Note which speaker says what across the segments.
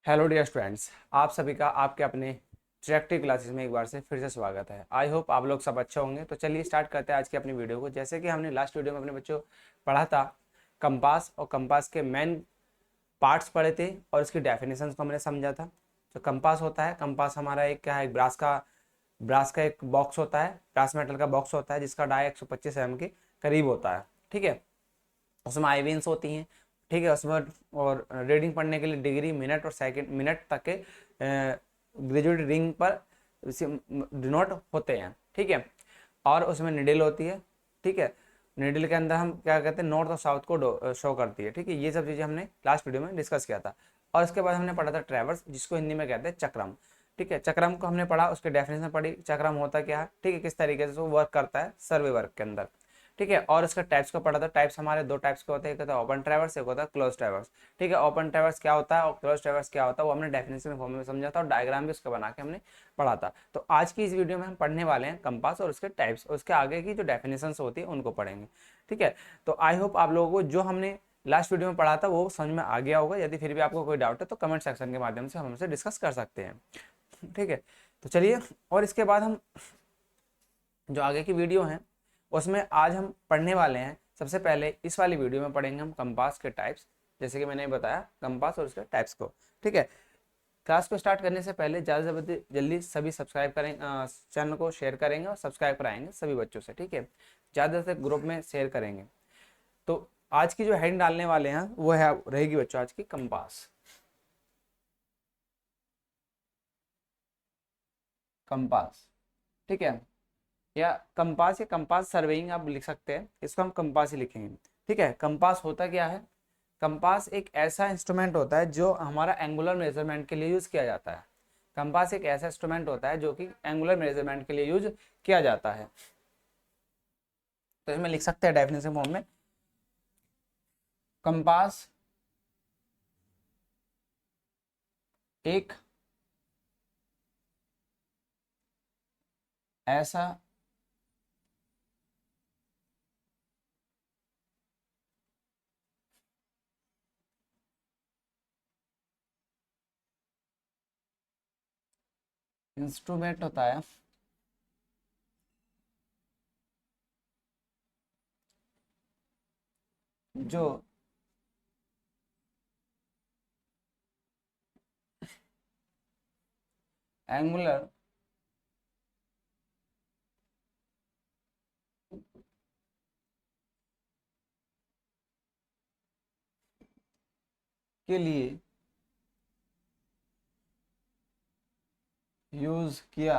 Speaker 1: Hello dear students, आप सभी का आपके अपने ट्रैक्टिव क्लासेस में एक बार से फिर से स्वागत है। आई होप आप लोग सब अच्छे होंगे। तो चलिए स्टार्ट करते हैं आज की अपनी वीडियो को। जैसे कि हमने लास्ट वीडियो में अपने बच्चों पढ़ा था कंपास, और कंपास के मेन पार्ट्स पढ़े थे और इसकी डेफिनेशंस को हमने समझा था। जो कंपास होता है, कंपास हमारा एक क्या है, ब्रास का एक बॉक्स होता है, ब्रास मेटल का बॉक्स होता है जिसका डाई 125 mm के करीब होता है। ठीक है, उसमें आईवीन्स होती हैं। ठीक है, उसमें और रीडिंग पढ़ने के लिए डिग्री, मिनट और सेकंड मिनट तक के ग्रेजुएट रिंग पर डिनोट होते हैं। ठीक है, और उसमें निडल होती है। ठीक है, निडल के अंदर हम क्या कहते हैं, नॉर्थ और साउथ को शो करती है। ठीक है, ये सब चीज़ें हमने लास्ट वीडियो में डिस्कस किया था। और इसके बाद हमने पढ़ा था ट्रैवर्स, जिसको हिंदी में कहते हैं चक्रम। ठीक है, चक्रम को हमने पढ़ा, उसके डेफिनेशन पढ़ी, चक्रम होता क्या है, ठीक है, किस तरीके से वो वर्क करता है सर्वे वर्क के अंदर। ठीक है, और इसका टाइप्स को पढ़ा था। टाइप्स हमारे दो टाइप्स के होते हैं, एक होता है ओपन ट्रैवर्स, एक होता है क्लोज ट्रैवर्स। ठीक है, ओपन ट्रैवर्स क्या होता है और क्लोज ट्रैवर्स क्या होता है वो हमने डेफिनेशन फॉर्म में समझा था और डायग्राम भी उसका बना के हमने पढ़ा था। तो आज की इस वीडियो में हम पढ़ने वाले हैं कंपास और उसके टाइप्स, और उसके आगे की जो डेफिनेशन होती है उनको पढ़ेंगे। ठीक है, तो आई होप आप लोगों को जो हमने लास्ट वीडियो में पढ़ा था वो समझ में आ गया होगा। यदि फिर भी आपको कोई डाउट है तो कमेंट सेक्शन के माध्यम से हम हमसे डिस्कस कर सकते हैं। ठीक है, तो चलिए, और इसके बाद हम जो आगे की वीडियो है उसमें आज हम पढ़ने वाले हैं। सबसे पहले इस वाली वीडियो में पढ़ेंगे हम कंपास के टाइप्स, जैसे कि मैंने बताया कंपास और उसके टाइप्स को। ठीक है, क्लास को स्टार्ट करने से पहले ज़्यादा से जल्दी सभी सब्सक्राइब करेंगे, चैनल को शेयर करेंगे और सब्सक्राइब कराएंगे सभी बच्चों से। ठीक है, ज़्यादा से ग्रुप में शेयर करेंगे। तो आज की जो हेडिंग डालने वाले हैं वो है रहेगी बच्चों आज की कंपास। कंपास, ठीक है, या कंपास सर्वेइंग आप लिख सकते हैं, इसको हम कंपास ही लिखेंगे। ठीक है, कंपास होता क्या है, कंपास एक ऐसा इंस्ट्रूमेंट होता है जो हमारा एंगुलर मेजरमेंट के लिए यूज किया जाता है। कंपास एक ऐसा इंस्ट्रूमेंट होता है जो कि एंगुलर मेजरमेंट के लिए यूज किया जाता है। तो इसमें लिख सकते हैं डेफिनेशन फॉर्म में, कंपास एक ऐसा इंस्ट्रूमेंट होता है जो एंगुलर के लिए यूज किया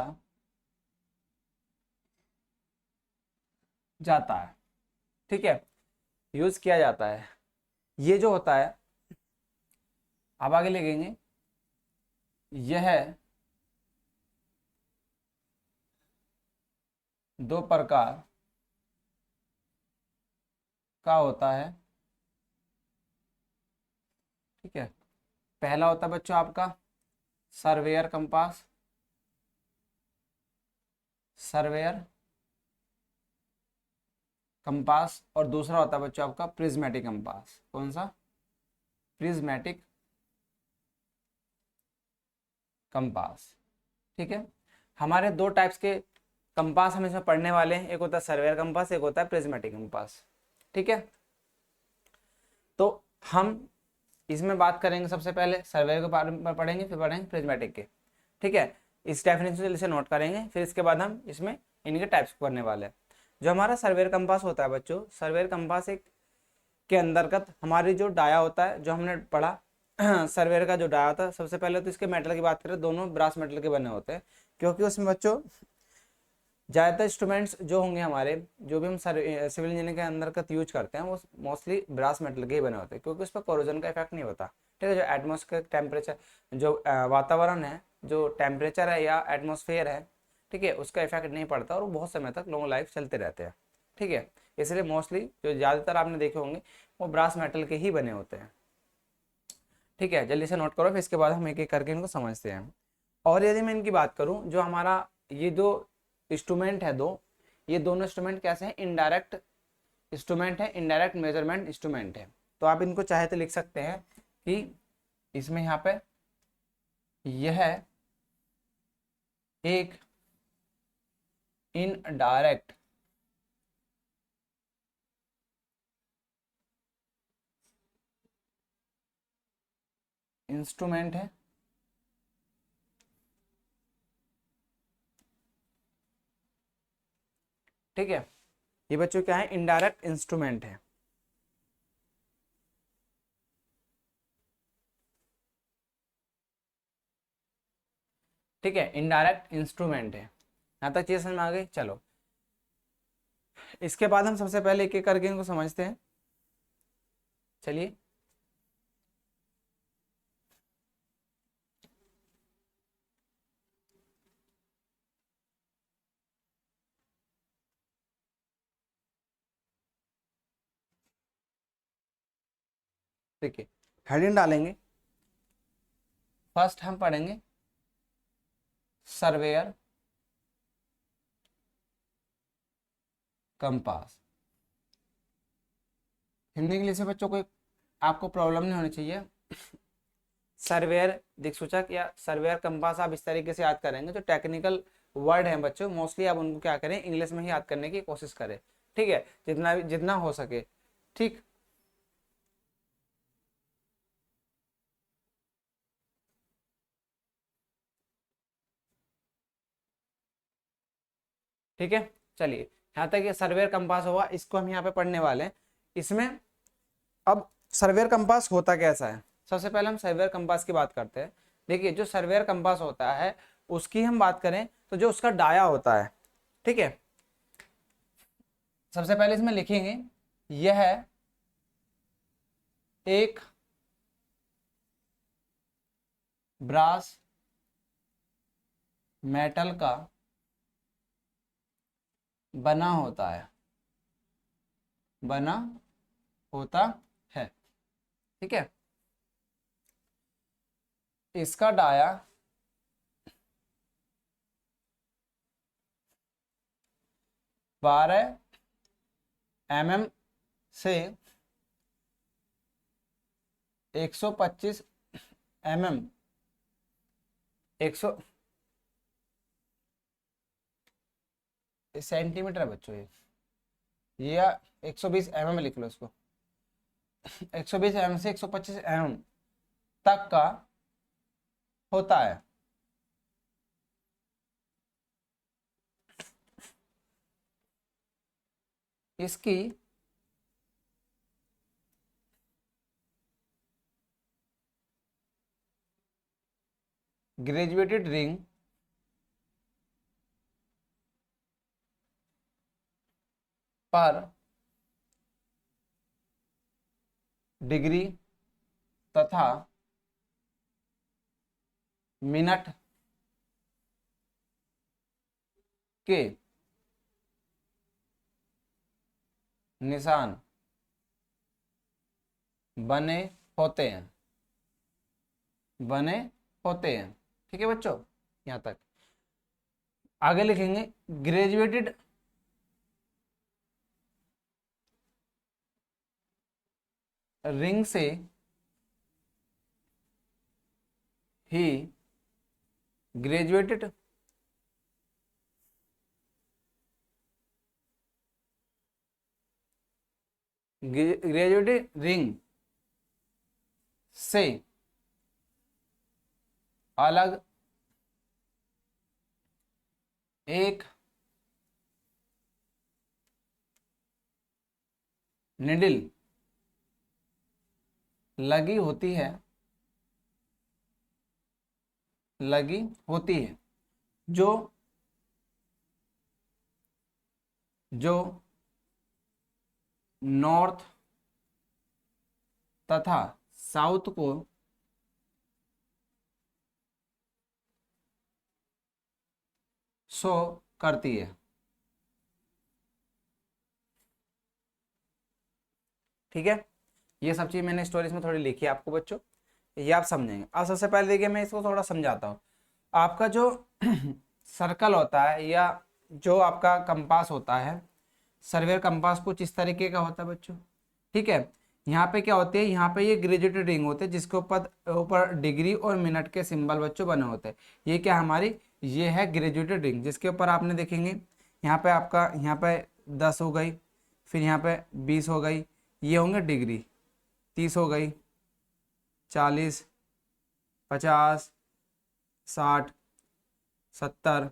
Speaker 1: जाता है। ठीक है, यूज किया जाता है, ये जो होता है, आप आगे लिखेंगे, यह दो प्रकार का होता है। ठीक है, पहला होता है बच्चों आपका सर्वेयर कंपास, सर्वेयर कंपास, और दूसरा होता है बच्चों आपका प्रिज्मेटिक कंपास। कौन सा? Prismatic compass. ठीक है, हमारे दो टाइप्स के कंपास हम इसमें पढ़ने वाले हैं, एक होता है सर्वेयर कंपास, एक होता है प्रिज्मेटिक कंपास। ठीक है, तो हम इसमें बात करेंगे, सबसे पहले सर्वेयर के बारे में पढ़ेंगे, फिर पढ़ेंगे प्रिज्मेटिक के। ठीक है, इस डेफिनेशन से नोट करेंगे, फिर इसके बाद हम इसमें इनके टाइप्स पढ़ने वाले हैं। जो हमारा सर्वेयर कंपास होता है बच्चों, सर्वेयर कंपास एक के अंतर्गत हमारी जो डाया होता है, जो हमने पढ़ा सर्वेयर का जो डाया होता है, सबसे पहले तो इसके मेटल की बात करें, दोनों ब्रास मेटल के बने होते हैं, क्योंकि उसमें बच्चों ज़्यादातर इंस्ट्रूमेंट्स जो होंगे हमारे, जो भी हम सिविल इंजीनियरिंग के अंदर यूज करते हैं, वो मोस्टली ब्रास मेटल के ही बने होते हैं, क्योंकि उस पर कोरोजन का इफेक्ट नहीं होता। ठीक है, जो एटमॉस्फेयर टेम्परेचर, जो वातावरण है, जो टेम्परेचर है या एटमॉस्फेयर है, ठीक है, उसका इफेक्ट नहीं पड़ता और वो बहुत समय तक लॉन्ग लाइफ चलते रहते हैं। ठीक है, इसलिए मोस्टली जो ज़्यादातर आपने देखे होंगे वो ब्रास मेटल के ही बने होते हैं। ठीक है, जल्दी से नोट करो, फिर इसके बाद हम एक एक करके इनको समझते हैं। और यदि मैं इनकी बात करूं, जो हमारा ये दो इंस्ट्रूमेंट है, ये दोनों इंस्ट्रूमेंट कैसे हैं, इनडायरेक्ट इंस्ट्रूमेंट है, इनडायरेक्ट मेजरमेंट इंस्ट्रूमेंट है। तो आप इनको चाहे तो लिख सकते हैं कि इसमें यहाँ पे यह एक इनडायरेक्ट इंस्ट्रूमेंट है। ठीक है, ये बच्चों क्या है, इनडायरेक्ट इंस्ट्रूमेंट है। ठीक है, इनडायरेक्ट इंस्ट्रूमेंट है। यहां तक चीज समझ में आ गई। चलो इसके बाद हम सबसे पहले एक एक करके इनको समझते हैं। चलिए, देखिए हेडिंग डालेंगे। फर्स्ट हम पढ़ेंगे सर्वेयर कंपास। हिंदी इंग्लिश में बच्चों को आपको प्रॉब्लम नहीं होनी चाहिए। सर्वेयर दिक्सूचक या सर्वेयर कंपास आप इस तरीके से याद करेंगे, जो टेक्निकल वर्ड हैं बच्चों मोस्टली आप उनको क्या करें, इंग्लिश में ही याद करने की कोशिश करें। ठीक है, जितना हो सके। ठीक, ठीक है। चलिए, यहाँ तक ये सर्वेयर कंपास हुआ, इसको हम यहाँ पे पढ़ने वाले हैं। इसमें अब सर्वेयर कंपास होता कैसा है, सबसे पहले हम सर्वेयर कंपास की बात करते हैं। देखिए, जो सर्वेयर कंपास होता है उसकी हम बात करें तो जो उसका डाया होता है, ठीक है, सबसे पहले इसमें लिखेंगे यह एक ब्रास मेटल का बना होता है, बना होता है। ठीक है, इसका डाया 12 mm से 125 mm 100 सेंटीमीटर है बच्चों ये, या 120 mm लिख लो इसको। 120 mm से 125 mm तक का होता है। इसकी ग्रेजुएटेड रिंग पर डिग्री तथा मिनट के निशान बने होते हैं, बने होते हैं। ठीक है बच्चों, यहां तक। आगे लिखेंगे ग्रेजुएटेड रिंग से ही ग्रेजुएटेड ग्रेजुएटेड रिंग से अलग एक निडिल लगी होती है, लगी होती है, जो जो नॉर्थ तथा साउथ को शो करती है। ठीक है, ये सब चीज मैंने स्टोरीज में थोड़ी लिखी है आपको बच्चों, ये आप समझेंगे। अब सबसे पहले देखिए मैं इसको थोड़ा समझाता हूँ। आपका जो सर्कल होता है या जो आपका कंपास होता है, सर्वेयर कंपास कुछ इस तरीके का होता है बच्चों। ठीक है, यहाँ पे क्या होते हैं, यहाँ पे ये ग्रेजुएटेड रिंग होते हैं जिसके ऊपर ऊपर डिग्री और मिनट के सिंबल बच्चों बने होते हैं। ये क्या हमारी, ये है ग्रेजुएटेड रिंग जिसके ऊपर आपने देखेंगे यहाँ पे आपका, यहाँ पे 10 हो गई, फिर यहाँ पे 20 हो गई, ये होंगे डिग्री, 30 हो गई, 40, 50, 60, 70,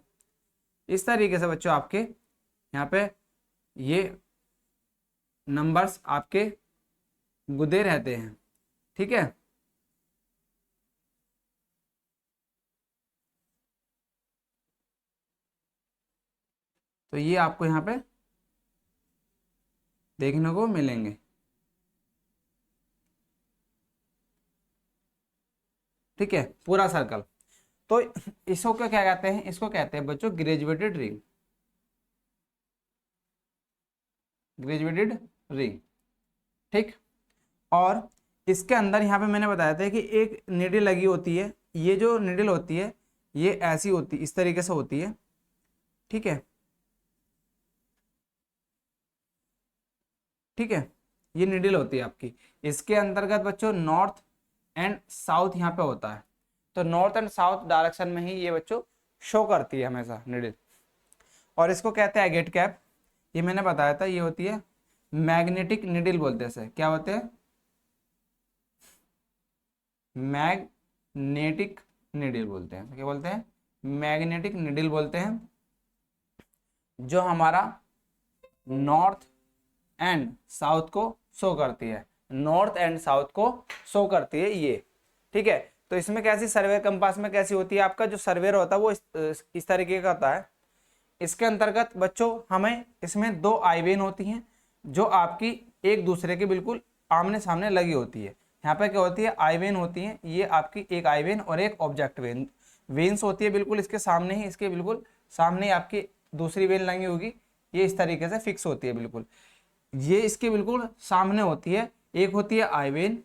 Speaker 1: इस तरीके से बच्चों आपके यहाँ पे ये नंबर्स आपके गुदे रहते हैं। ठीक है, तो ये आपको यहाँ पे देखने को मिलेंगे। ठीक है, पूरा सर्कल। तो इसको क्या क्या कहते हैं, इसको कहते हैं बच्चों ग्रेजुएटेड रिंग, ग्रेजुएटेड रिंग। ठीक, और इसके अंदर यहाँ पे मैंने बताया था कि एक निडल लगी होती है, ये जो निडल होती है ये ऐसी होती, इस तरीके से होती है। ठीक है, ठीक है, ये निडल होती है आपकी। इसके अंतर्गत बच्चों नॉर्थ एंड साउथ यहाँ पे होता है, तो नॉर्थ एंड साउथ डायरेक्शन में ही ये बच्चों शो करती है हमेशा निडल। और इसको कहते हैं एगेट कैप, ये मैंने बताया था, ये होती है मैग्नेटिक निडल बोलते हैं इसे। क्या होते हैं, मैग्नेटिक निडल बोलते हैं। क्या बोलते हैं, मैग्नेटिक निडल बोलते हैं, जो हमारा नॉर्थ एंड साउथ को शो करती है, नॉर्थ एंड साउथ को शो करती है ये। ठीक है, तो इसमें कैसी सर्वेयर कंपास में कैसी होती है, आपका जो सर्वेयर होता है वो इस तरीके का होता है। इसके अंतर्गत बच्चों हमें इसमें 2 आई वेन होती हैं जो आपकी एक दूसरे के बिल्कुल आमने सामने लगी होती है। यहाँ पे क्या होती है, आई वेन होती है, ये आपकी एक आई वेन और एक ऑब्जेक्ट वेन, वेन्स होती है बिल्कुल इसके सामने ही, इसके बिल्कुल सामने ही आपकी दूसरी वेन लगी होगी, ये इस तरीके से फिक्स होती है बिल्कुल, ये इसके बिल्कुल सामने होती है। एक होती है आई वेन,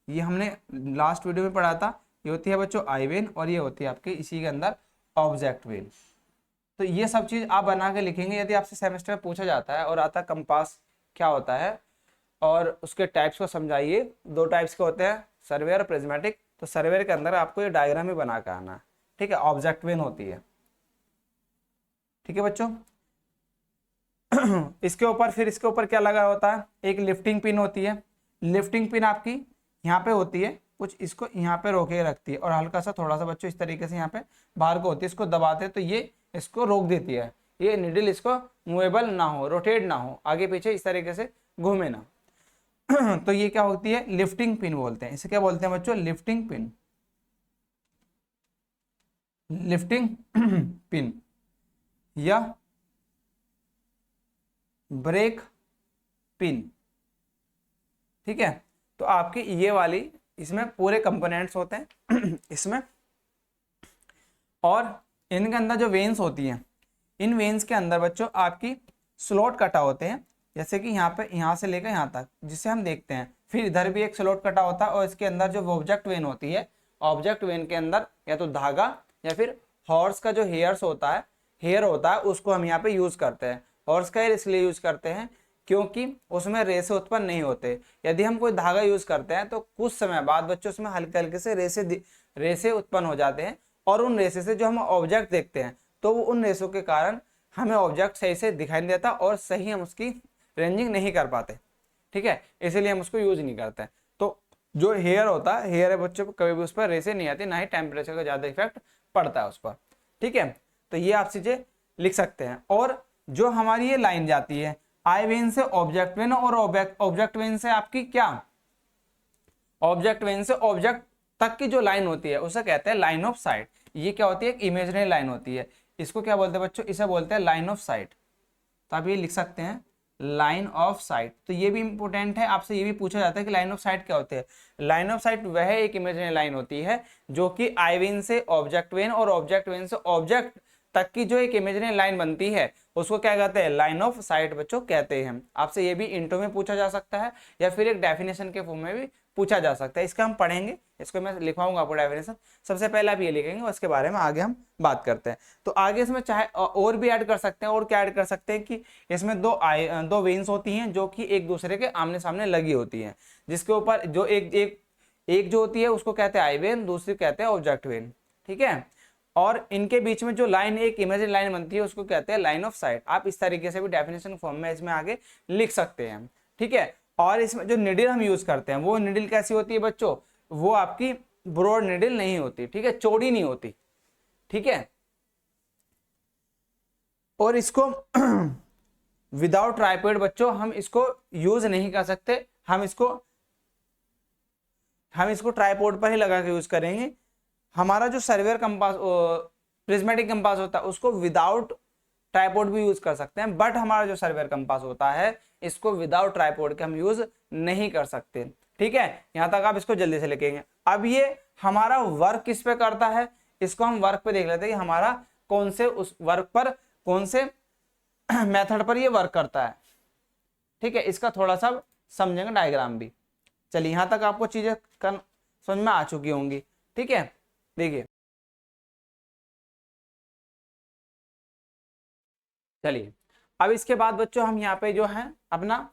Speaker 1: ये हमने लास्ट वीडियो में पढ़ा था, ये होती है बच्चों आई वेन, और ये होती है आपके इसी के अंदर ऑब्जेक्ट वेन। तो ये सब चीज आप बना के लिखेंगे यदि आपसे सेमेस्टर में पूछा जाता है और आता कंपास क्या होता है और उसके टाइप्स को समझाइए। 2 टाइप्स के होते हैं, सर्वेयर और प्रिज्मेटिक। तो सर्वेयर के अंदर आपको ये डायग्राम ही बना के आना है। ठीक है, ऑब्जेक्ट वेन होती है। ठीक है बच्चों, इसके ऊपर फिर इसके ऊपर क्या लगा होता है, एक लिफ्टिंग पिन होती है। लिफ्टिंग पिन आपकी यहाँ पे होती है, कुछ इसको यहाँ पे रोके रखती है और हल्का सा थोड़ा सा बच्चों इस तरीके से यहाँ पे बाहर को होती है, इसको दबाते हैं तो ये इसको रोक देती है, ये निडल इसको मूवेबल ना हो, रोटेट ना हो, आगे पीछे इस तरीके से घूमे ना। तो ये क्या होती है, लिफ्टिंग पिन बोलते हैं इसे। क्या बोलते हैं बच्चों, लिफ्टिंग पिन, लिफ्टिंग पिन या ब्रेक पिन। ठीक है, तो आपकी ये वाली इसमें पूरे कंपोनेंट्स होते हैं इसमें, और इनके अंदर जो वेन्स होती हैं, इन वेन्स के अंदर बच्चों आपकी स्लॉट कटा होते हैं, जैसे कि यहाँ पे, यहाँ से लेकर यहाँ तक जिसे हम देखते हैं। फिर इधर भी एक स्लॉट कटा होता है और इसके अंदर जो ऑब्जेक्ट वेन होती है, ऑब्जेक्ट वेन के अंदर या तो धागा या फिर हॉर्स का जो हेयर्स होता है, हेयर होता है, उसको हम यहाँ पे यूज करते हैं। हॉर्स का हेयर इसलिए यूज करते हैं क्योंकि उसमें रेसे उत्पन्न नहीं होते। यदि हम कोई धागा यूज करते हैं तो कुछ समय बाद बच्चों उसमें हल्के हल्के से रेसे उत्पन्न हो जाते हैं, और उन रेसे से जो हम ऑब्जेक्ट देखते हैं तो वो उन रेसों के कारण हमें ऑब्जेक्ट सही से दिखाई नहीं देता और सही हम उसकी रेंजिंग नहीं कर पाते। ठीक है, इसीलिए हम उसको यूज नहीं करते। तो जो हेयर होता है, हेयर है बच्चों पर, कभी भी उस पर रेसे नहीं आती, ना ही टेम्परेचर का ज्यादा इफेक्ट पड़ता है उस पर। ठीक है, तो ये आप चीजें लिख सकते हैं। और जो हमारी ये लाइन जाती है आई वेन से ऑब्जेक्ट वेन, और ऑब्जेक्ट वेन से आपकी क्या, ऑब्जेक्ट वेन से ऑब्जेक्ट तक की जो लाइन होती है उसे कहते हैं लाइन ऑफ साइट। ये क्या होती है, एक इमेजिनरी लाइन होती है। इसको क्या बोलते हैं बच्चों, इसे बोलते हैं लाइन ऑफ साइट। तो आप ये लिख सकते हैं लाइन ऑफ साइट। तो ये भी इंपॉर्टेंट है, आपसे ये भी पूछा जाता है कि लाइन ऑफ साइट क्या होते हैं। लाइन ऑफ साइट वह एक इमेजिनरी लाइन होती है जो कि आई वेन से ऑब्जेक्ट वेन और ऑब्जेक्ट वेन से ऑब्जेक्ट तक की जो एक इमेजिनरी लाइन बनती है उसको क्या कहते हैं, लाइन ऑफ साइट बच्चों कहते हैं। आपसे ये भी इंट्रो में पूछा जा सकता है या फिर एक डेफिनेशन के फॉर्म में भी पूछा जा सकता है। इसका हम पढ़ेंगे, इसको मैं लिखवाऊंगा आपको डेफिनेशन। सबसे पहले आप ये लिखेंगे, उसके बारे में आगे हम बात करते हैं। तो आगे इसमें चाहे और भी ऐड कर सकते हैं। और क्या ऐड कर सकते हैं कि इसमें दो वेन्स होती हैं जो कि एक दूसरे के आमने सामने लगी होती हैं, जिसके ऊपर जो एक जो होती है उसको कहते हैं आई वेन, दूसरी कहते हैं ऑब्जेक्ट वेन। ठीक है, और इनके बीच में जो लाइन, एक इमेजिन लाइन बनती है, उसको कहते हैं लाइन ऑफ साइट। आप इस तरीके से भी डेफिनेशन फॉर्म में इसमें आगे लिख सकते हैं। ठीक है, और इसमें जो निडल हम यूज करते हैं वो निडल कैसी होती है बच्चों, वो आपकी ब्रॉड निडल नहीं होती। ठीक है, चौड़ी नहीं होती। ठीक है, और इसको विदाउट ट्राइपॉड बच्चों हम इसको यूज नहीं कर सकते। हम इसको ट्राइपॉड पर ही लगा के यूज करेंगे। हमारा जो सर्वेयर कंपास, प्रिज्मेटिक कंपास होता है, उसको विदाउट ट्राइपॉड भी यूज कर सकते हैं, बट हमारा जो सर्वेयर कंपास होता है इसको विदाउट ट्राइपॉड के हम यूज नहीं कर सकते। ठीक है, यहां तक आप इसको जल्दी से लिखेंगे। अब ये हमारा वर्क किस पे करता है, इसको हम वर्क पे देख लेते हैं कि हमारा कौन से उस वर्क पर, कौन से मेथड पर ये वर्क करता है। ठीक है, इसका थोड़ा सा समझेंगे डायग्राम भी। चलिए, यहां तक आपको चीजें समझ में आ चुकी होंगी। ठीक है, देखिए, चलिए अब इसके बाद बच्चों हम यहाँ पे जो है अपना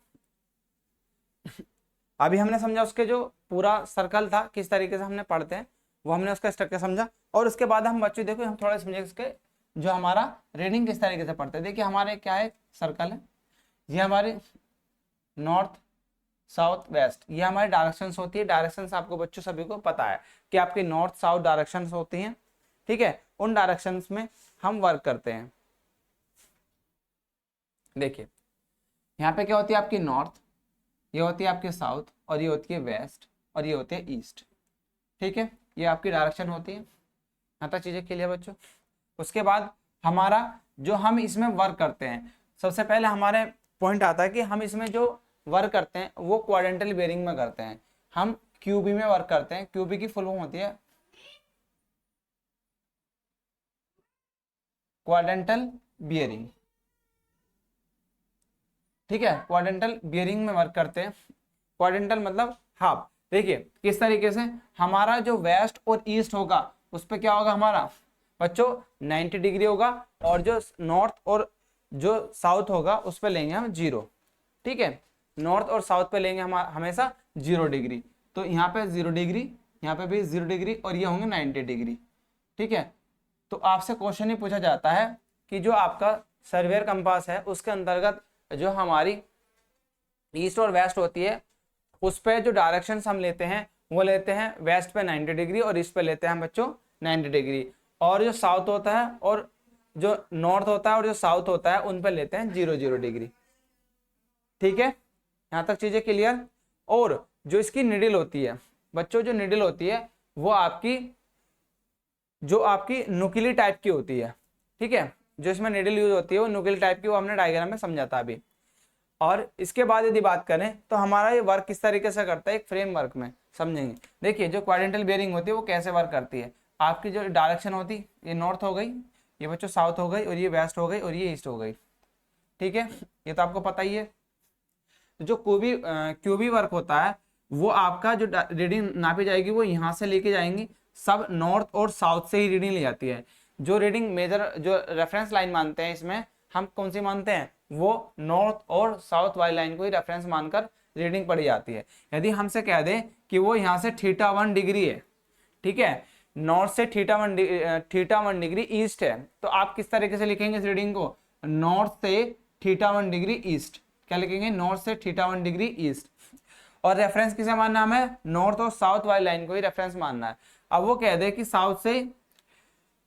Speaker 1: अभी हमने समझा उसके जो पूरा सर्कल था किस तरीके से हमने पढ़ते हैं, वो हमने उसका स्ट्रक्चर समझा। और उसके बाद हम बच्चों देखो हम थोड़ा समझे इसके जो हमारा रीडिंग किस तरीके से पढ़ते हैं। देखिए, हमारे क्या है, सर्कल है, ये हमारे नॉर्थ साउथ वेस्ट, ये हमारी डायरेक्शंस होती है। डायरेक्शंस आपको बच्चों सभी को पता है कि आपकी नॉर्थ साउथ डायरेक्शंस होती हैं। ठीक है, उन डायरेक्शंस में हम वर्क करते हैं। देखिए, यहाँ पे क्या होती है आपकी नॉर्थ, ये होती है आपकी साउथ, और ये होती है वेस्ट, और ये होती है ईस्ट। ठीक है, ये आपकी डायरेक्शन होती है। यहाँ तक चीजें क्लियर बच्चों। उसके बाद हमारा जो हम इसमें वर्क करते हैं, सबसे पहले हमारे पॉइंट आता है कि हम इसमें जो वर्क करते हैं वो क्वाड्रेंटल बेयरिंग में करते हैं। हम क्यूबी में वर्क करते हैं। क्यूबी की फुल फॉर्म होती है क्वाड्रेंटल बियरिंग। ठीक है, क्वाड्रेंटल बियरिंग में वर्क करते हैं। क्वाड्रेंटल मतलब हाफ। देखिए किस तरीके से हमारा जो वेस्ट और ईस्ट होगा उस पर क्या होगा हमारा बच्चों 90 डिग्री होगा, और जो नॉर्थ और जो साउथ होगा उस पर लेंगे हम 0। ठीक है, नॉर्थ और साउथ पे लेंगे हम हमेशा 0 डिग्री। तो यहाँ पे 0 डिग्री, यहाँ पे भी 0 डिग्री, और ये होंगे 90 डिग्री। ठीक है, तो आपसे क्वेश्चन ही पूछा जाता है कि जो आपका सर्वेयर कंपास है उसके अंतर्गत जो हमारी ईस्ट और वेस्ट होती है उस पे जो डायरेक्शन हम लेते हैं वो लेते हैं वेस्ट पे 90 डिग्री और ईस्ट पे लेते हैं हम बच्चों 90 डिग्री, और जो साउथ होता है और जो नॉर्थ होता है और जो साउथ होता है उन पे लेते हैं 0 डिग्री। ठीक है, यहाँ तक चीजें क्लियर। और जो इसकी निडल होती है बच्चों, जो निडल होती है वो आपकी नुकीली टाइप की होती है। ठीक है, जो इसमें निडल यूज होती है वो नुकीली टाइप की, वो हमने डायग्राम में समझा था अभी। और इसके बाद यदि बात करें तो हमारा ये वर्क किस तरीके से करता है, एक फ्रेमवर्क में समझेंगे। देखिए, जो क्वाड्रेंटल बेयरिंग होती है वो कैसे वर्क करती है। आपकी जो डायरेक्शन होती है, ये नॉर्थ हो गई, ये बच्चों साउथ हो गई, और ये वेस्ट हो गई, और ये ईस्ट हो गई। ठीक है, ये तो आपको पता ही है। तो जो क्यूबी वर्क होता है वो आपका जो रीडिंग नापी जाएगी वो यहाँ से लेके जाएंगी, सब नॉर्थ और साउथ से ही रीडिंग ली जाती है। जो रीडिंग मेजर जो रेफरेंस लाइन मानते हैं इसमें हम कौन सी मानते हैं, वो नॉर्थ और साउथ वाली लाइन को ही रेफरेंस मानकर रीडिंग पड़ी जाती है। यदि हमसे कह दें कि वो यहाँ से θ1 डिग्री है, ठीक है, नॉर्थ से θ1 डिग्री ईस्ट है, तो आप किस तरीके से लिखेंगे इस रीडिंग को, नॉर्थ से θ1 डिग्री ईस्ट। क्या लिखेंगे, नॉर्थ से θ1 डिग्री ईस्ट। और रेफरेंस किसे मानना है, हमें नॉर्थ और साउथ वाली लाइन को ही रेफरेंस मानना है। अब वो कह दे कि साउथ से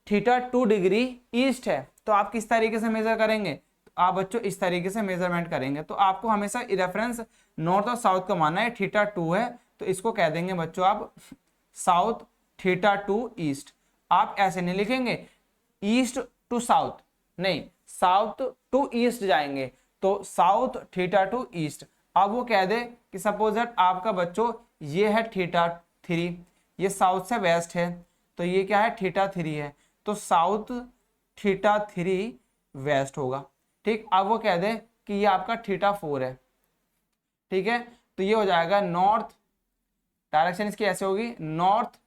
Speaker 1: θ2 डिग्री ईस्ट है, तो आप किस तरीके से मेजर करेंगे, आप बच्चों इस तरीके से मेजरमेंट करेंगे। तो आपको हमेशा रेफरेंस नॉर्थ और साउथ का मानना है। θ2 है तो इसको कह देंगे बच्चों आप साउथ θ2 ईस्ट। आप ऐसे नहीं लिखेंगे ईस्ट टू साउथ, नहीं, साउथ टू ईस्ट जाएंगे, तो साउथ θ2 ईस्ट। अब वो कह दे कि सपोज दैट आपका बच्चों ये है θ3, ये साउथ से वेस्ट है, तो ये क्या है θ3 है, तो साउथ θ3 वेस्ट होगा। ठीक, अब वो कह दे कि ये आपका θ4 है, ठीक है, तो ये हो जाएगा नॉर्थ डायरेक्शन इसकी ऐसे होगी, north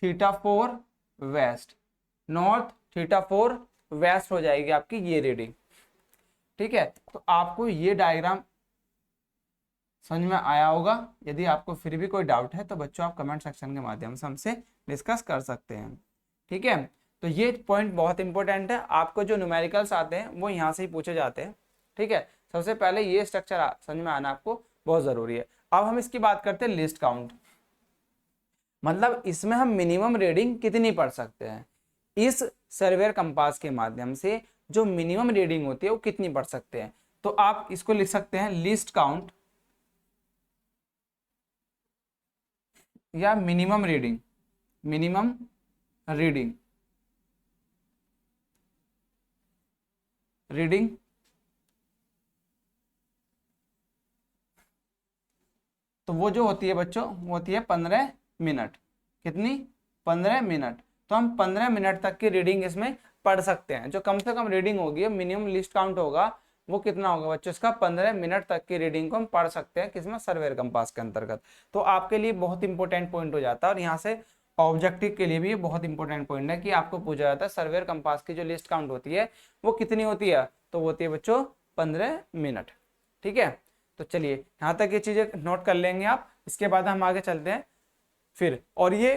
Speaker 1: theta 4 west, north theta 4 west हो जाएगी आपकी ये रीडिंग। ठीक है, तो आपको ये डायग्राम समझ में आया होगा। यदि आपको फिर भी कोई डाउट है तो बच्चों आप कमेंट सेक्शन के माध्यम से हमसे डिस्कस कर सकते हैं। ठीक है, तो ये पॉइंट बहुत इंपॉर्टेंट है, आपको जो न्यूमेरिकल्स आते हैं वो यहाँ से ही पूछे जाते हैं। ठीक है, सबसे पहले ये स्ट्रक्चर समझ में आना आपको बहुत जरूरी है। अब हम इसकी बात करते हैं लिस्ट काउंट, मतलब इसमें हम मिनिमम रीडिंग कितनी पढ़ सकते हैं। इस सर्वेयर कंपास के माध्यम से जो मिनिमम रीडिंग होती है वो कितनी पढ़ सकते हैं, तो आप इसको लिख सकते हैं लिस्ट काउंट या minimum reading, minimum reading, reading तो वो जो होती है बच्चों वो होती है 15 मिनट। कितनी? 15 मिनट। तो हम 15 मिनट तक की रीडिंग इसमें पढ़ सकते हैं। जो कम से कम रीडिंग होगी, मिनिमम लिस्ट काउंट होगा, वो कितना होगा बच्चों? इसका 15 मिनट तक की रीडिंग को हम पढ़ सकते हैं किसमें? सर्वेयर कंपास के अंतर्गत। तो आपके लिए बहुत इंपॉर्टेंट पॉइंट हो जाता है, और यहाँ से ऑब्जेक्टिव के लिए भी ये बहुत इंपॉर्टेंट पॉइंट है कि आपको पूछा जाता है सर्वेयर कंपास की जो लिस्ट काउंट होती है वो कितनी होती है, तो वो होती है बच्चों 15 मिनट। ठीक है, तो चलिए यहाँ तक ये चीजें नोट कर लेंगे आप। इसके बाद हम आगे चलते हैं फिर, और ये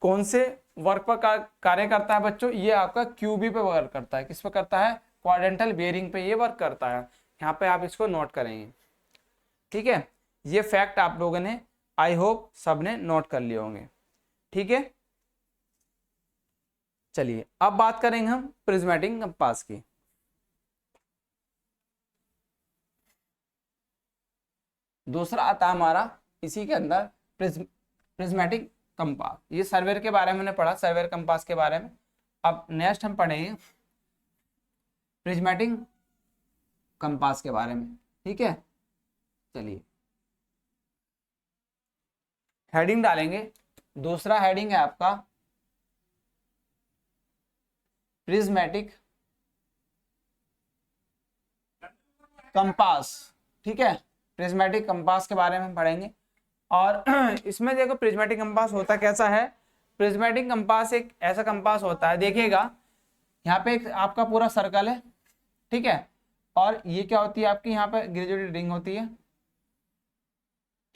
Speaker 1: कौन से वर्क पर कार्य करता है बच्चों? ये आपका क्यूबी पे वर्क करता है। किस पे करता है? क्वाड्रेंटल बेयरिंग पे ये वर्क करता है। यहाँ पे आप इसको नोट करेंगे। ठीक है, ये फैक्ट आप लोगों ने आई होप सबने नोट कर लिए होंगे। ठीक है, चलिए अब बात करेंगे हम प्रिज्मेटिक कंपास की। दूसरा आता है हमारा इसी के अंदर प्रिज्मेटिक कंपास। ये सर्वेयर के बारे में हमने पढ़ा, सर्वेयर कंपास के बारे में। अब नेक्स्ट हम पढ़ेंगे प्रिज्मेटिक कंपास के बारे में। ठीक है, चलिए हेडिंग डालेंगे। दूसरा हेडिंग है आपका प्रिज्मेटिक कंपास। ठीक है, प्रिज्मेटिक कंपास के बारे में हम पढ़ेंगे। और इसमें देखो प्रिज्मेटिक कंपास होता कैसा है। प्रिज्मेटिक कंपास एक ऐसा कंपास होता है, देखिएगा यहाँ पे एक आपका पूरा सर्कल है। ठीक है, और ये क्या होती है आपकी, यहाँ पे ग्रेजुएटेड रिंग होती है।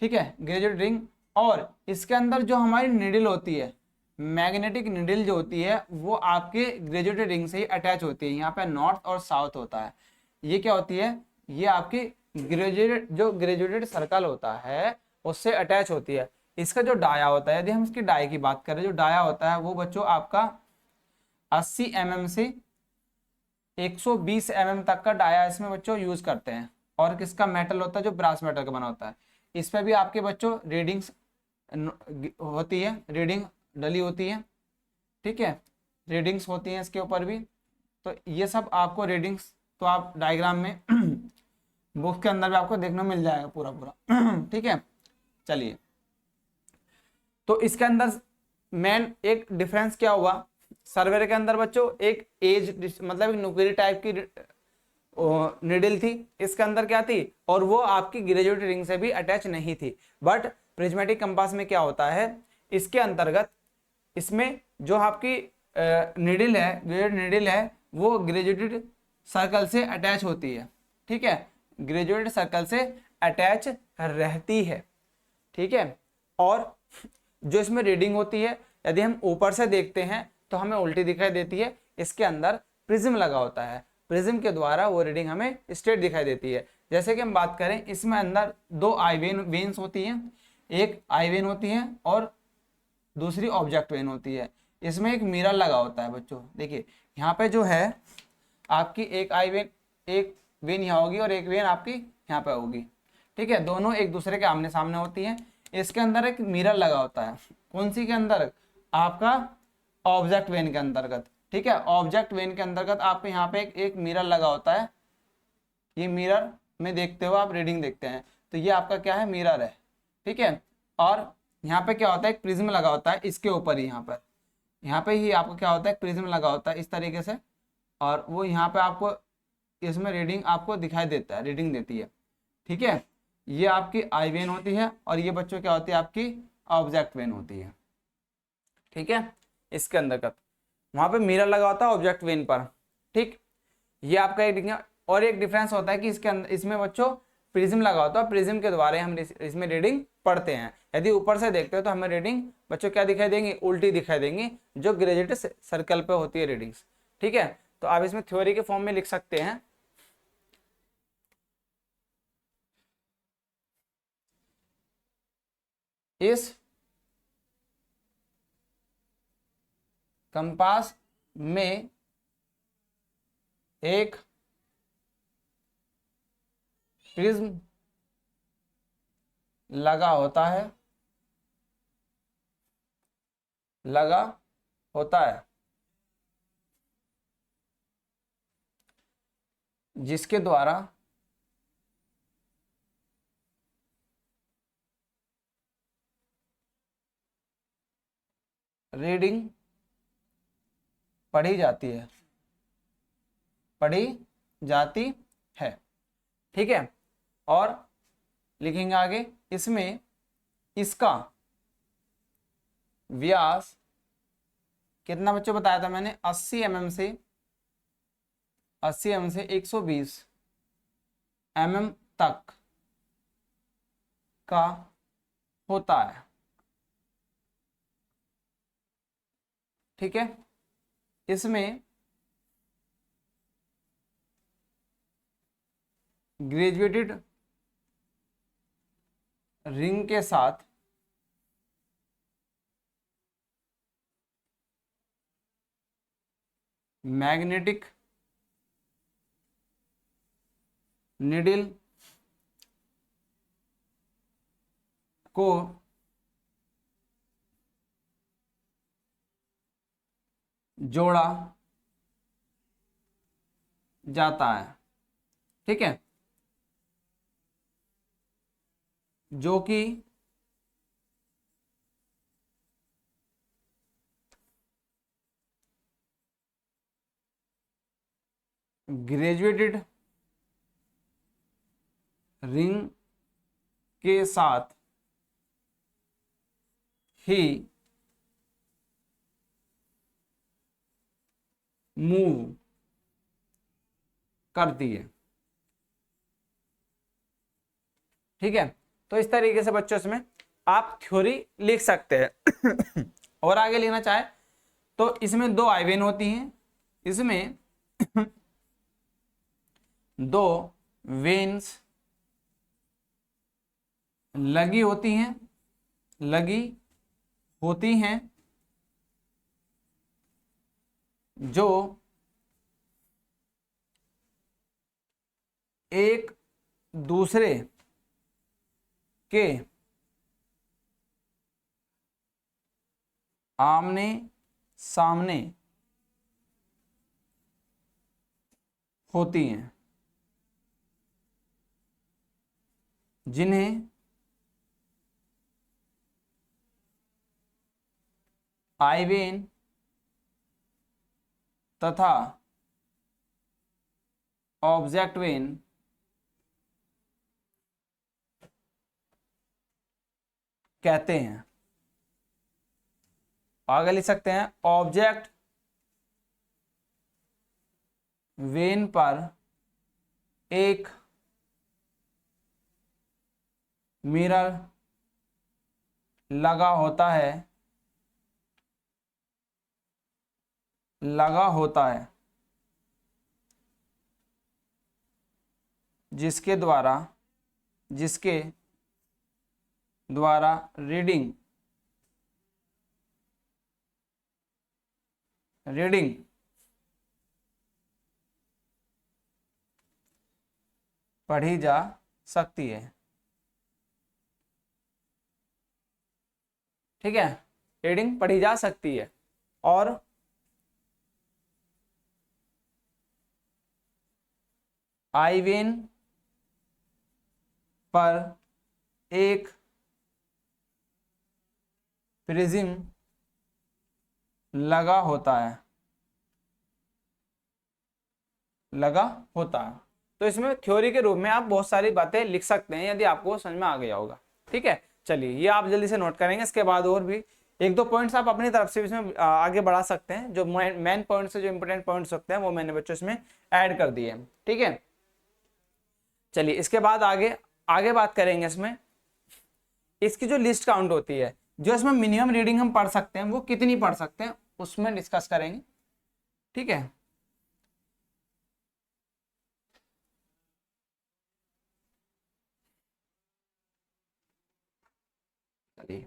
Speaker 1: ठीक है, ग्रेजुएटेड रिंग, और इसके अंदर जो हमारी निडल होती है, मैग्नेटिक निडल जो होती है, वो आपके ग्रेजुएटेड रिंग से ही अटैच होती है। यहाँ पे नॉर्थ और साउथ होता है। ये क्या होती है? ये आपकी ग्रेजुएटेड सर्कल होता है उससे अटैच होती है। इसका जो डाया होता है, यदि हम इसकी डाई की बात करें, जो डाया होता है वो बच्चों आपका 80 mm से 120 mm तक का डाया इसमें बच्चों यूज करते हैं। और किसका मेटल होता है? जो ब्रास मेटल का बना होता है। इस पे भी आपके बच्चों रीडिंग्स होती है, रीडिंग डली होती है। ठीक है, रीडिंग्स होती हैं इसके ऊपर भी। तो ये सब आपको रीडिंग्स तो आप डायग्राम में बुक के अंदर भी आपको देखने मिल जाएगा पूरा पूरा। ठीक है, चलिए तो इसके अंदर मेन एक डिफरेंस क्या हुआ सर्वेयर के अंदर बच्चों? एक एज मतलब एक नुकीली टाइप की निडल थी, इसके अंदर क्या थी, और वो आपकी ग्रेजुएटेड रिंग से भी अटैच नहीं थी। बट प्रिज्मेटिक कंपास में क्या होता है, इसके अंतर्गत इसमें जो आपकी निडल है, ग्रेजुएटेड निडल है, वो ग्रेजुएटेड सर्कल से अटैच होती है। ठीक है, ग्रेजुएटेड सर्कल से अटैच रहती है। ठीक है, और जो इसमें रीडिंग होती है, यदि हम ऊपर से देखते हैं तो हमें उल्टी दिखाई देती है। इसके अंदर प्रिज्म लगा होता है, प्रिज्म के द्वारा वो रीडिंग हमें स्ट्रेट दिखाई देती है। जैसे कि हम बात करें, इसमें अंदर दो आई वेन्स होती हैं, एक आई वेन होती है और दूसरी ऑब्जेक्ट वेन होती है। इसमें एक मिरर लगा होता है बच्चों। देखिए यहाँ पे जो है आपकी एक आई वेन, एक वेन यहाँ होगी और एक वेन आपकी यहाँ पे होगी। ठीक है, दोनों एक दूसरे के आमने सामने होती हैं। इसके अंदर एक मिरर लगा होता है, कौन सी के अंदर? आपका ऑब्जेक्ट वेन के अंतर्गत। ठीक है, ऑब्जेक्ट वेन के अंतर्गत आपके यहाँ पे एक मिरर लगा होता है। ये मिरर में देखते हुए आप रीडिंग देखते हैं, तो ये आपका क्या है? मिरर है। ठीक है, और यहाँ पे क्या होता है? एक प्रिज्म लगा होता है इसके ऊपर ही, यहाँ पे ही आपको क्या होता है? प्रिज्म लगा होता है इस तरीके से, और वो यहाँ पे आपको इसमें रीडिंग आपको दिखाई देता है, रीडिंग देती है। ठीक है, ये आपकी आई वेन होती है और ये बच्चों क्या होती है? आपकी ऑब्जेक्ट वेन होती है, ठीक है। इसके अंतर्गत वहां पे मिरर लगा होता है ऑब्जेक्ट वेन पर, ठीक। ये आपका एक और एक डिफरेंस होता है कि इसके अंदर इसमें बच्चों प्रिज्म लगा होता है, प्रिज्म के द्वारा हम इसमें रीडिंग पढ़ते हैं। यदि ऊपर से देखते हो तो हमें रीडिंग बच्चों क्या दिखाई देंगी, उल्टी दिखाई देंगी, जो ग्रेजुएट सर्कल पे होती है रीडिंग्स, ठीक है। तो आप इसमें थ्योरी के फॉर्म में लिख सकते हैं, इस कंपास में एक प्रिज्म लगा होता है, लगा होता है, जिसके द्वारा रीडिंग पढ़ी जाती है, पढ़ी जाती है, ठीक है। और लिखेंगे आगे, इसमें इसका व्यास कितना बच्चों बताया था मैंने, 80 mm से 120 mm तक का होता है, ठीक है। इसमें ग्रेजुएटेड रिंग के साथ मैग्नेटिक निडल को जोड़ा जाता है, ठीक है, जो कि ग्रेजुएटेड रिंग के साथ ही मूव करती है, ठीक है। तो इस तरीके से बच्चों इसमें आप थ्योरी लिख सकते हैं। और आगे लिखना चाहे तो इसमें दो आइवेन होती हैं, इसमें दो वेन्स लगी होती हैं, लगी होती हैं, जो एक दूसरे के आमने सामने होती हैं, जिन्हें आइवेन तथा ऑब्जेक्ट वेन कहते हैं। आगे लिख सकते हैं, ऑब्जेक्ट वेन पर एक मिरर लगा होता है, लगा होता है, जिसके द्वारा रीडिंग पढ़ी जा सकती है, ठीक है, रीडिंग पढ़ी जा सकती है। और आइवेन पर एक प्रिज्म लगा होता है, लगा होता है। तो इसमें थ्योरी के रूप में आप बहुत सारी बातें लिख सकते हैं, यदि आपको समझ में आ गया होगा, ठीक है। चलिए ये आप जल्दी से नोट करेंगे। इसके बाद और भी एक दो पॉइंट्स आप अपनी तरफ से इसमें आगे बढ़ा सकते हैं। जो मेन पॉइंट्स है, जो इंपोर्टेंट पॉइंट्स होते हैं, वो मैंने बच्चों इसमें ऐड कर दिए हैं। ठीक है, चलिए इसके बाद आगे आगे बात करेंगे। इसमें इसकी जो लिस्ट काउंट होती है, जो इसमें मिनिमम रीडिंग हम पढ़ सकते हैं वो कितनी पढ़ सकते हैं, उसमें डिस्कस करेंगे। ठीक है, चलिए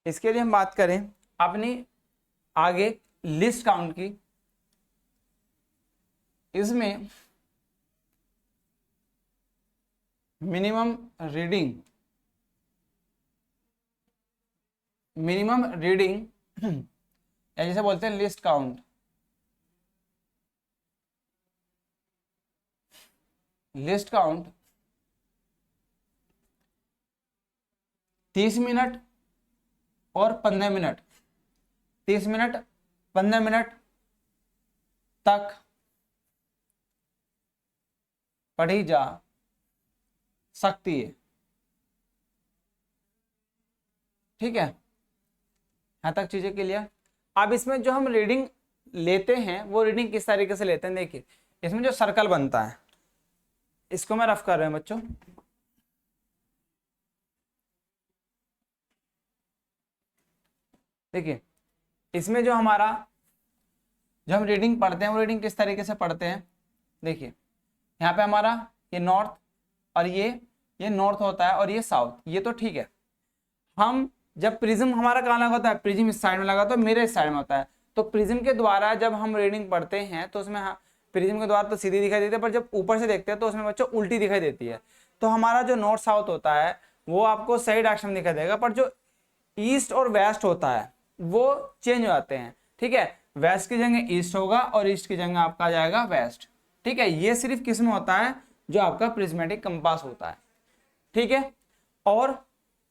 Speaker 1: इसके लिए हम बात करें अपनी आगे लिस्ट काउंट की। इसमें मिनिमम रीडिंग या जैसे बोलते हैं list count, list count 30 minute और 15 मिनट, 30 मिनट 15 मिनट तक पढ़ी जा सकती है। ठीक है, यहां तक चीजें क्लियर। अब इसमें जो हम रीडिंग लेते हैं वो रीडिंग किस तरीके से लेते हैं, देखिए इसमें जो सर्कल बनता है, इसको मैं रफ कर रहा हूं बच्चों। देखिए इसमें जो हमारा जो हम रीडिंग पढ़ते हैं वो रीडिंग किस तरीके से पढ़ते हैं। देखिए यहाँ पे हमारा ये नॉर्थ और ये नॉर्थ होता है और ये साउथ, ये तो ठीक है। हम जब प्रिज्म हमारा कहाँ लगा होता है, प्रिज्म इस साइड में लगा तो मेरे इस साइड में होता है। तो प्रिज्म के द्वारा जब हम रीडिंग पढ़ते हैं तो उसमें प्रिज्म के द्वारा तो सीधी दिखाई देती है, पर जब ऊपर से देखते हैं तो उसमें बच्चों उल्टी दिखाई देती है। तो हमारा जो नॉर्थ साउथ होता है वो आपको सही डायरेक्शन में दिखाई देगा, पर जो ईस्ट और वेस्ट होता है वो चेंज हो जाते हैं। ठीक है, वेस्ट की जगह ईस्ट होगा और ईस्ट की जगह आपका आ जाएगा वेस्ट। ठीक है, ये सिर्फ किस में होता है, जो आपका प्रिज्मेटिक कंपास होता है। ठीक है, और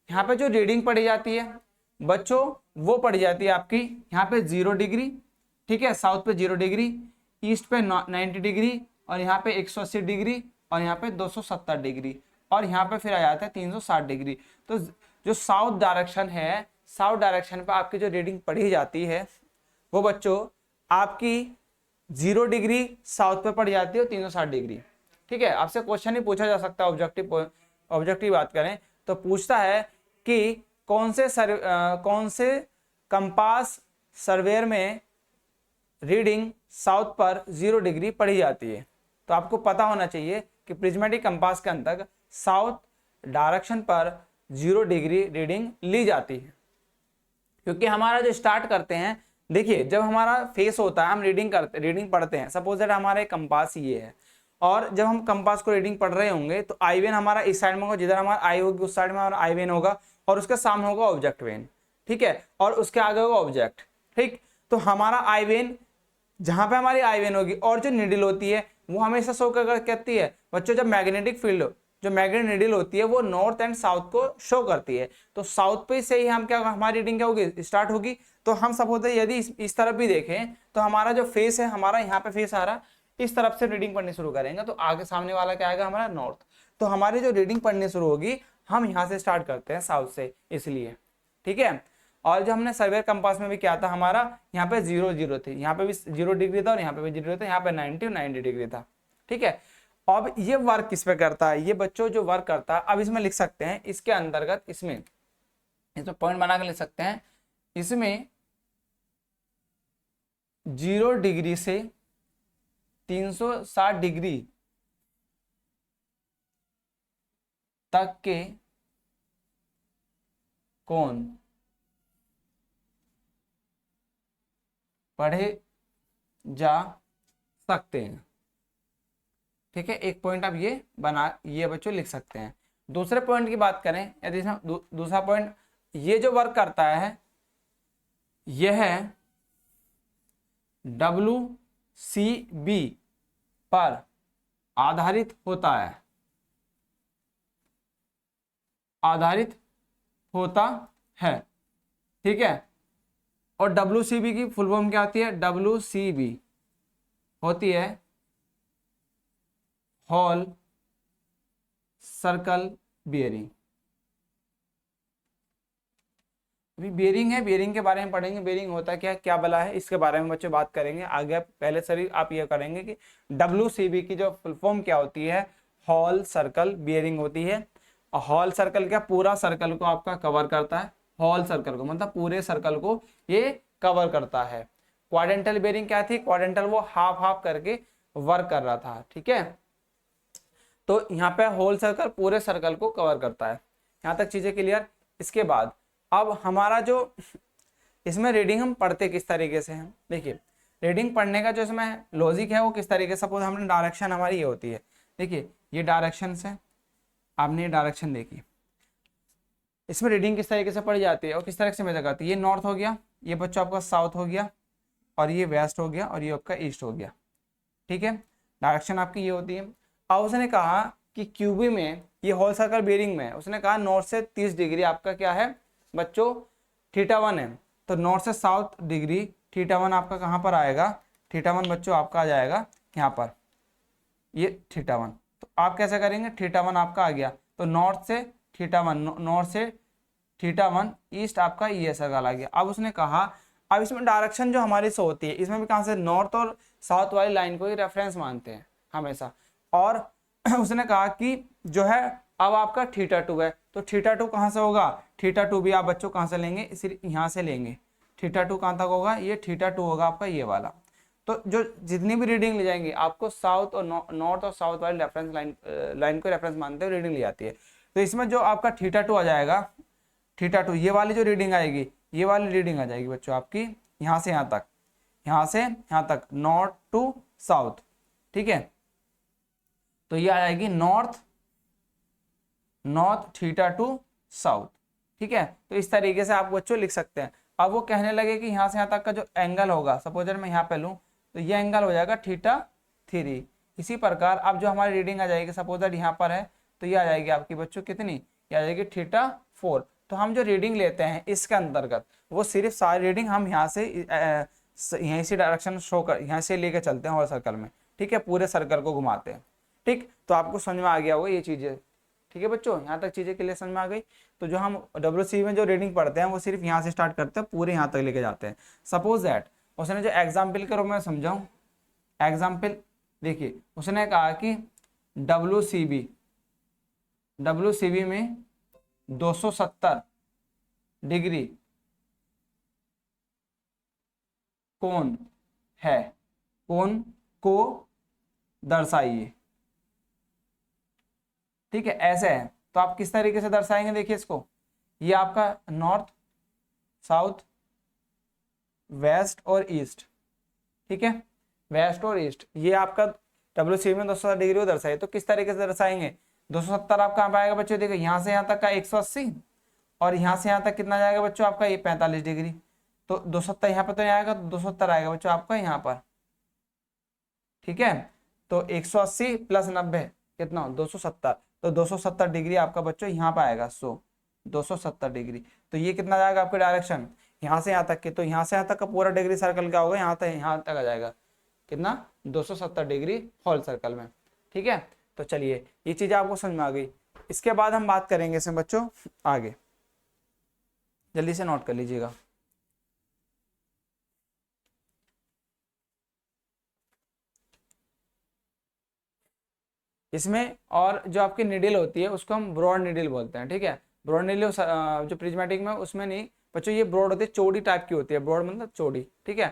Speaker 1: यहाँ पे जो रीडिंग पढ़ी जाती है बच्चों वो पढ़ी जाती है आपकी यहाँ पे 0 डिग्री। ठीक है, साउथ पे 0 डिग्री, ईस्ट पे 90 डिग्री, और यहाँ पे 180 डिग्री, और यहाँ पे 270 डिग्री, और यहाँ पे फिर आ जाता है 360 डिग्री। तो जो साउथ डायरेक्शन है, साउथ डायरेक्शन पे आपकी जो रीडिंग पढ़ी जाती है वो बच्चों आपकी 0 डिग्री साउथ पे पड़ जाती है और 360 डिग्री। ठीक है, आपसे क्वेश्चन ही पूछा जा सकता है, ऑब्जेक्टिव बात करें तो पूछता है कि कौन से कंपास सर्वेयर में रीडिंग साउथ पर 0 डिग्री पढ़ी जाती है। तो आपको पता होना चाहिए कि प्रिज्मेटिक कंपास के अंतर्गत साउथ डायरेक्शन पर 0 डिग्री रीडिंग ली जाती है। क्योंकि हमारा जो स्टार्ट करते हैं, देखिए जब हमारा फेस होता है हम रीडिंग पढ़ते हैं, सपोज दैट हमारे कंपास ये है, और जब हम कंपास को रीडिंग पढ़ रहे होंगे तो आई वेन हमारा इस साइड में होगा, जिधर हमारा आई होगी उस साइड में हमारा आई वेन होगा, और उसके सामने होगा ऑब्जेक्ट वेन। ठीक है, और उसके आगे होगा ऑब्जेक्ट। ठीक, तो हमारा आई वेन जहां पे हमारी आई वेन होगी और जो निडल होती है वो हमेशा शो करती है बच्चों, जब मैग्नेटिक फील्ड जो मैग्नेट निडल होती है वो नॉर्थ एंड साउथ को शो करती है। तो साउथ पे से ही हम क्या हमारी रीडिंग क्या होगी, स्टार्ट होगी। तो हम सपोज यदि इस तरफ भी देखें तो हमारा जो फेस है, हमारा यहाँ पे फेस आ रहा, इस तरफ से रीडिंग पढ़नी शुरू करेंगे तो आगे सामने वाला क्या आएगा, हमारा नॉर्थ। तो हमारी जो रीडिंग पढ़नी शुरू होगी हम यहाँ से स्टार्ट करते हैं साउथ से, इसलिए। ठीक है, और जो हमने सर्वेयर कंपास में भी क्या था, हमारा यहाँ पे 0 0 थी, यहाँ पे भी 0 डिग्री था और यहाँ पे भी 0 था, यहाँ पे 90 डिग्री था। ठीक है, अब ये वर्क किस पे करता है, ये बच्चों जो वर्क करता है, अब इसमें लिख सकते हैं इसके अंतर्गत, इसमें पॉइंट बना के लिख सकते हैं, इसमें 0 डिग्री से 360 डिग्री तक के कोण पढ़े जा सकते हैं। ठीक है, एक पॉइंट आप ये बच्चों लिख सकते हैं। दूसरे पॉइंट की बात करें, यदि दूसरा पॉइंट, ये जो वर्क करता है यह है WCB पर आधारित होता है। ठीक है, और WCB की फुल फॉर्म क्या होती है, WCB होती है हॉल सर्कल बियरिंग। अभी बियरिंग है, बियरिंग के बारे में पढ़ेंगे, बियरिंग होता क्या क्या बला है इसके बारे में बच्चों बात करेंगे आगे। पहले सर आप ये करेंगे कि WCB की जो फुल फॉर्म क्या होती है, हॉल सर्कल बियरिंग होती है। और हॉल सर्कल क्या, पूरा सर्कल को आपका कवर करता है, हॉल सर्कल को मतलब पूरे सर्कल को ये कवर करता है। क्वाड्रेंटल बियरिंग क्या थी, क्वाड्रेंटल वो हाफ हाफ करके वर्क कर रहा था, ठीक है। तो यहाँ पे होल सर्कल पूरे सर्कल को कवर करता है। यहाँ तक चीजें क्लियर। इसके बाद अब हमारा जो इसमें रीडिंग हम पढ़ते किस तरीके से हैं, देखिए रीडिंग पढ़ने का जो इसमें लॉजिक है वो किस तरीके से, सपोज हमने डायरेक्शन हमारी ये होती है, देखिए ये डायरेक्शन से आपने ये डायरेक्शन देखी, इसमें रीडिंग किस तरीके से पढ़ी जाती है और किस तरीके से मेजर करती है। ये नॉर्थ हो गया, ये बच्चों आपका साउथ हो गया, और ये वेस्ट हो गया, और ये आपका ईस्ट हो गया, ठीक है। डायरेक्शन आपकी ये होती है। अब उसने कहा कि क्यूबी में ये होल सर्कल बियरिंग में उसने कहा नॉर्थ से 30 डिग्री आपका क्या है बच्चों, θ1 है। तो नॉर्थ से साउथ डिग्री θ1 आपका कहाँ पर आएगा, θ1 बच्चों आपका आ जाएगा यहाँ पर, ये θ1। तो आप कैसे करेंगे, θ1 आपका आ गया तो नॉर्थ से θ1, नॉर्थ से θ1 ईस्ट आपका ये सर्कल आ गया। अब उसने कहा अब इसमें डायरेक्शन जो हमारी से होती है इसमें भी कहाँ से, नॉर्थ और साउथ वाली लाइन को ही रेफरेंस मानते हैं हमेशा। और उसने कहा कि जो है अब आपका θ2 है, तो θ2 कहाँ से होगा, θ2 भी आप बच्चों कहाँ से लेंगे, सिर्फ यहाँ से लेंगे। θ2 कहाँ तक होगा, ये θ2 होगा आपका ये वाला। तो जो जितनी भी रीडिंग ले जाएंगे आपको साउथ और नॉर्थ और साउथ वाली रेफरेंस लाइन को रेफरेंस मानते हुए रीडिंग ली जाती है। तो इसमें जो आपका θ2 आ जाएगा, θ2 ये वाली जो रीडिंग आएगी, ये वाली रीडिंग आ जाएगी बच्चों आपकी यहाँ से यहाँ तक, यहाँ से यहाँ तक, नॉर्थ टू साउथ, ठीक है। तो ये आ जाएगी नॉर्थ θ2 साउथ, ठीक है। तो इस तरीके से आप बच्चों लिख सकते हैं। अब वो कहने लगे कि यहाँ से यहाँ तक का जो एंगल होगा, सपोज मैं यहाँ पे लूँ तो ये एंगल हो जाएगा θ3। इसी प्रकार अब जो हमारी रीडिंग आ जाएगी, सपोज यहाँ पर है तो ये आ जाएगी आपकी बच्चों कितनी, ये आ जाएगी θ4। तो हम जो रीडिंग लेते हैं इसके अंतर्गत वो सिर्फ सारी रीडिंग हम यहाँ से यहीं से डायरेक्शन शो कर यहाँ से लेके चलते हैं और सर्कल में, ठीक है, पूरे सर्कल को घुमाते हैं, ठीक। तो आपको समझ में आ गया होगा ये चीजें, ठीक है बच्चों, यहाँ तक चीजें क्लियर समझ में आ गई। तो जो हम WC में जो रीडिंग पढ़ते हैं वो सिर्फ यहाँ से स्टार्ट करते हैं, पूरे यहाँ तक लेके जाते हैं। सपोज दैट उसने जो एग्जाम्पल के रूप में समझाऊं, एग्जाम्पल देखिए उसने कहा कि WCB में 270 डिग्री कोण है, कोण को दर्शाइए, ठीक है, ऐसे है। तो आप किस तरीके से दर्शाएंगे, देखिए इसको, ये आपका नॉर्थ साउथ वेस्ट और ईस्ट, ठीक है, वेस्ट और ईस्ट, ये आपका WC में 270 डिग्री को दर्शाइए। तो किस तरीके से दर्शाएंगे, 270 आप कहाँ पे आएगा बच्चों, देखो यहाँ से यहाँ तक का 180, और यहाँ से यहाँ तक कितना जाएगा बच्चों आपका ये 45 डिग्री। तो 270 यहाँ पर तो नहीं आएगा, तो 270 आएगा बच्चों आपका यहाँ पर, ठीक है। तो 180 प्लस 90 कितना, 270। तो 270 डिग्री आपका बच्चों यहाँ पर आएगा, 270 डिग्री। तो ये कितना जाएगा आपके डायरेक्शन, यहाँ से यहाँ तक के, तो यहाँ से यहाँ तक का पूरा डिग्री सर्कल क्या होगा, यहाँ तक आ जाएगा कितना, 270 डिग्री होल सर्कल में, ठीक है। तो चलिए ये चीज आपको समझ में आ गई। इसके बाद हम बात करेंगे इसमें बच्चों आगे, जल्दी से नोट कर लीजिएगा। इसमें और जो आपकी निडल होती है उसको हम ब्रॉड निडल बोलते हैं, ठीक है। ब्रॉड निडल जो प्रिज्मेटिक में उसमें नहीं बच्चों, ये ब्रॉड होती है, चौड़ी टाइप की होती है, ब्रॉड मतलब चौड़ी, ठीक है।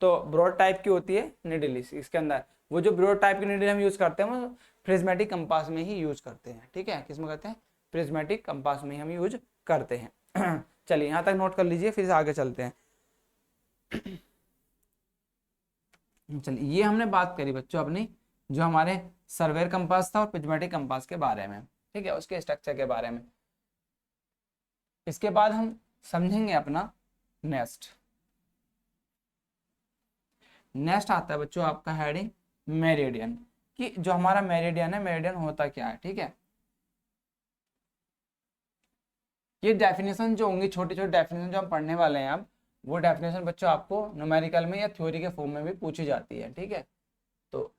Speaker 1: तो ब्रॉड टाइप की होती है निडल इसके अंदर। वो जो ब्रॉड टाइप की निडल हम यूज करते हैं वो प्रिज्मेटिक कंपास में ही यूज करते हैं, ठीक है। किसमें करते हैं, प्रिज्मेटिक कंपास में हम यूज करते हैं। चलिए यहाँ तक नोट कर लीजिए, फिर से आगे चलते हैं। चलिए ये हमने बात करी बच्चों अपनी जो हमारे सर्वेयर कंपास था और प्रिज्मेटिक कंपास के बारे में, ठीक है, उसके स्ट्रक्चर के बारे में। इसके बाद हम समझेंगे अपना नेक्स्ट आता है बच्चों आपका हेडिंग मेरिडियन, कि जो हमारा मेरिडियन है, मेरिडियन होता क्या है, ठीक है। ये डेफिनेशन जो होंगी, छोटी छोटी डेफिनेशन जो हम पढ़ने वाले हैं अब, वो डेफिनेशन बच्चों आपको न्यूमेरिकल में या थ्योरी के फॉर्म में भी पूछी जाती है, ठीक है। तो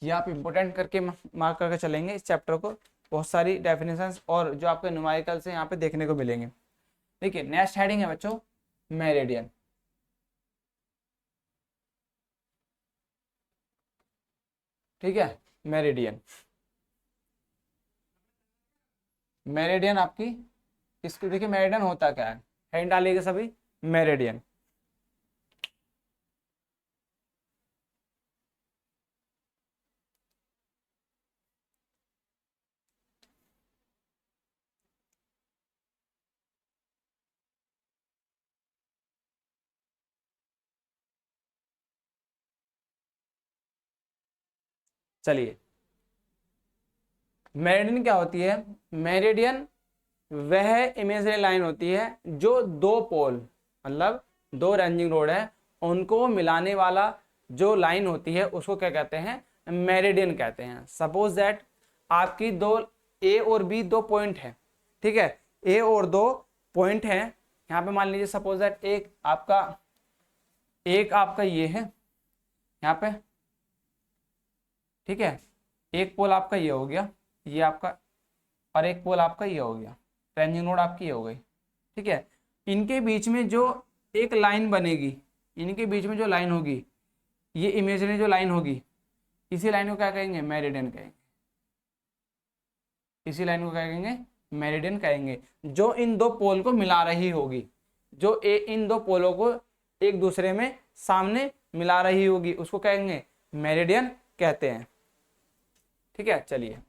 Speaker 1: ये आप इम्पोर्टेंट करके मार्क करके चलेंगे इस चैप्टर को। बहुत सारी डेफिनेशंस और जो आपके न्यूमेरिकल से यहाँ पे देखने को मिलेंगे। देखिए नेक्स्ट हेडिंग है बच्चों मेरिडियन। ठीक है, मेरिडियन। मेरिडियन आपकी इसको देखिए, मेरिडियन होता क्या है, हेडिंग डालिएगा सभी, मेरिडियन। चलिए, मेरिडियन क्या होती है? मेरिडियन वह इमेजिनरी लाइन होती है जो दो पोल, मतलब दो रेंजिंग रोड है, उनको मिलाने वाला जो लाइन होती है उसको क्या कहते हैं? मेरिडियन कहते हैं। सपोज दैट आपकी दो ए और बी दो पॉइंट है, ठीक है, ए और दो पॉइंट है। यहाँ पे मान लीजिए सपोज दैट एक आपका ये है यहाँ पे, ठीक है, एक पोल आपका ये हो गया, ये आपका, और एक पोल आपका ये हो गया, रेंजिंग नोड आपकी ये हो गई, ठीक है। इनके बीच में जो एक लाइन बनेगी, इनके बीच में जो लाइन होगी, ये इमेजिनरी जो लाइन होगी, इसी लाइन को क्या कहेंगे? मेरिडियन कहेंगे। इसी लाइन को क्या कहेंगे? मेरिडियन कहेंगे। जो इन दो पोल को मिला रही होगी, जो इन दो पोलों को एक दूसरे में सामने मिला रही होगी, उसको कहेंगे मेरिडियन कहते हैं। ठीक है, चलिए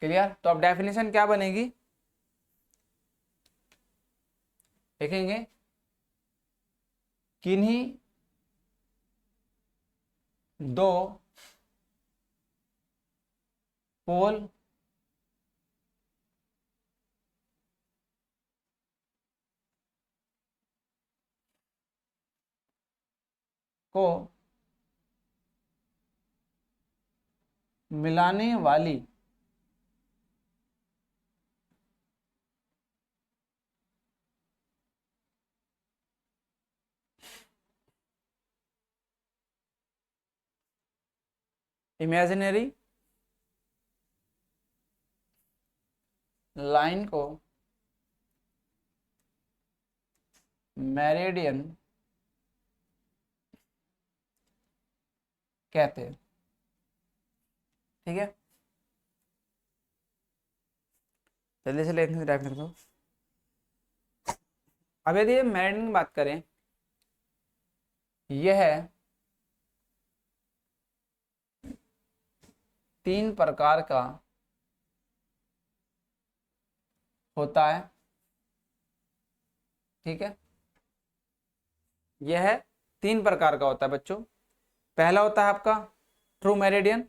Speaker 1: क्लियर। तो अब डेफिनेशन क्या बनेगी देखेंगे। किन्हीं दो पोल को मिलाने वाली इमेजिनरी लाइन को मेरिडियन कहते हैं। ठीक है, जल्दी से लेते टाइप कर दो। अब यदि मेरिडियन की बात करें, यह तीन प्रकार का होता है। ठीक है, यह तीन प्रकार का होता है बच्चों। पहला होता है आपका ट्रू मेरिडियन।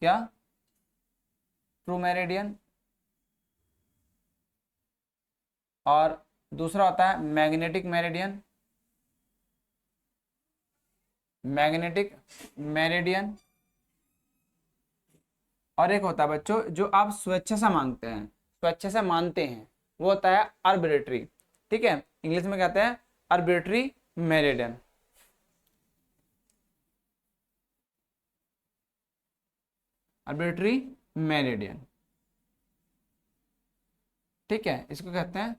Speaker 1: क्या? True meridian. और दूसरा होता है मैग्नेटिक मेरिडियन। Magnetic meridian. और एक होता है बच्चों जो आप स्वेच्छा से मांगते हैं, स्वेच्छा से मानते हैं, वो होता है आर्बिट्रेटरी। ठीक है, इंग्लिश में कहते हैं आर्बिट्रेटरी मेरिडियन। आर्बिट्रेटरी मेरिडियन, ठीक है, इसको कहते हैं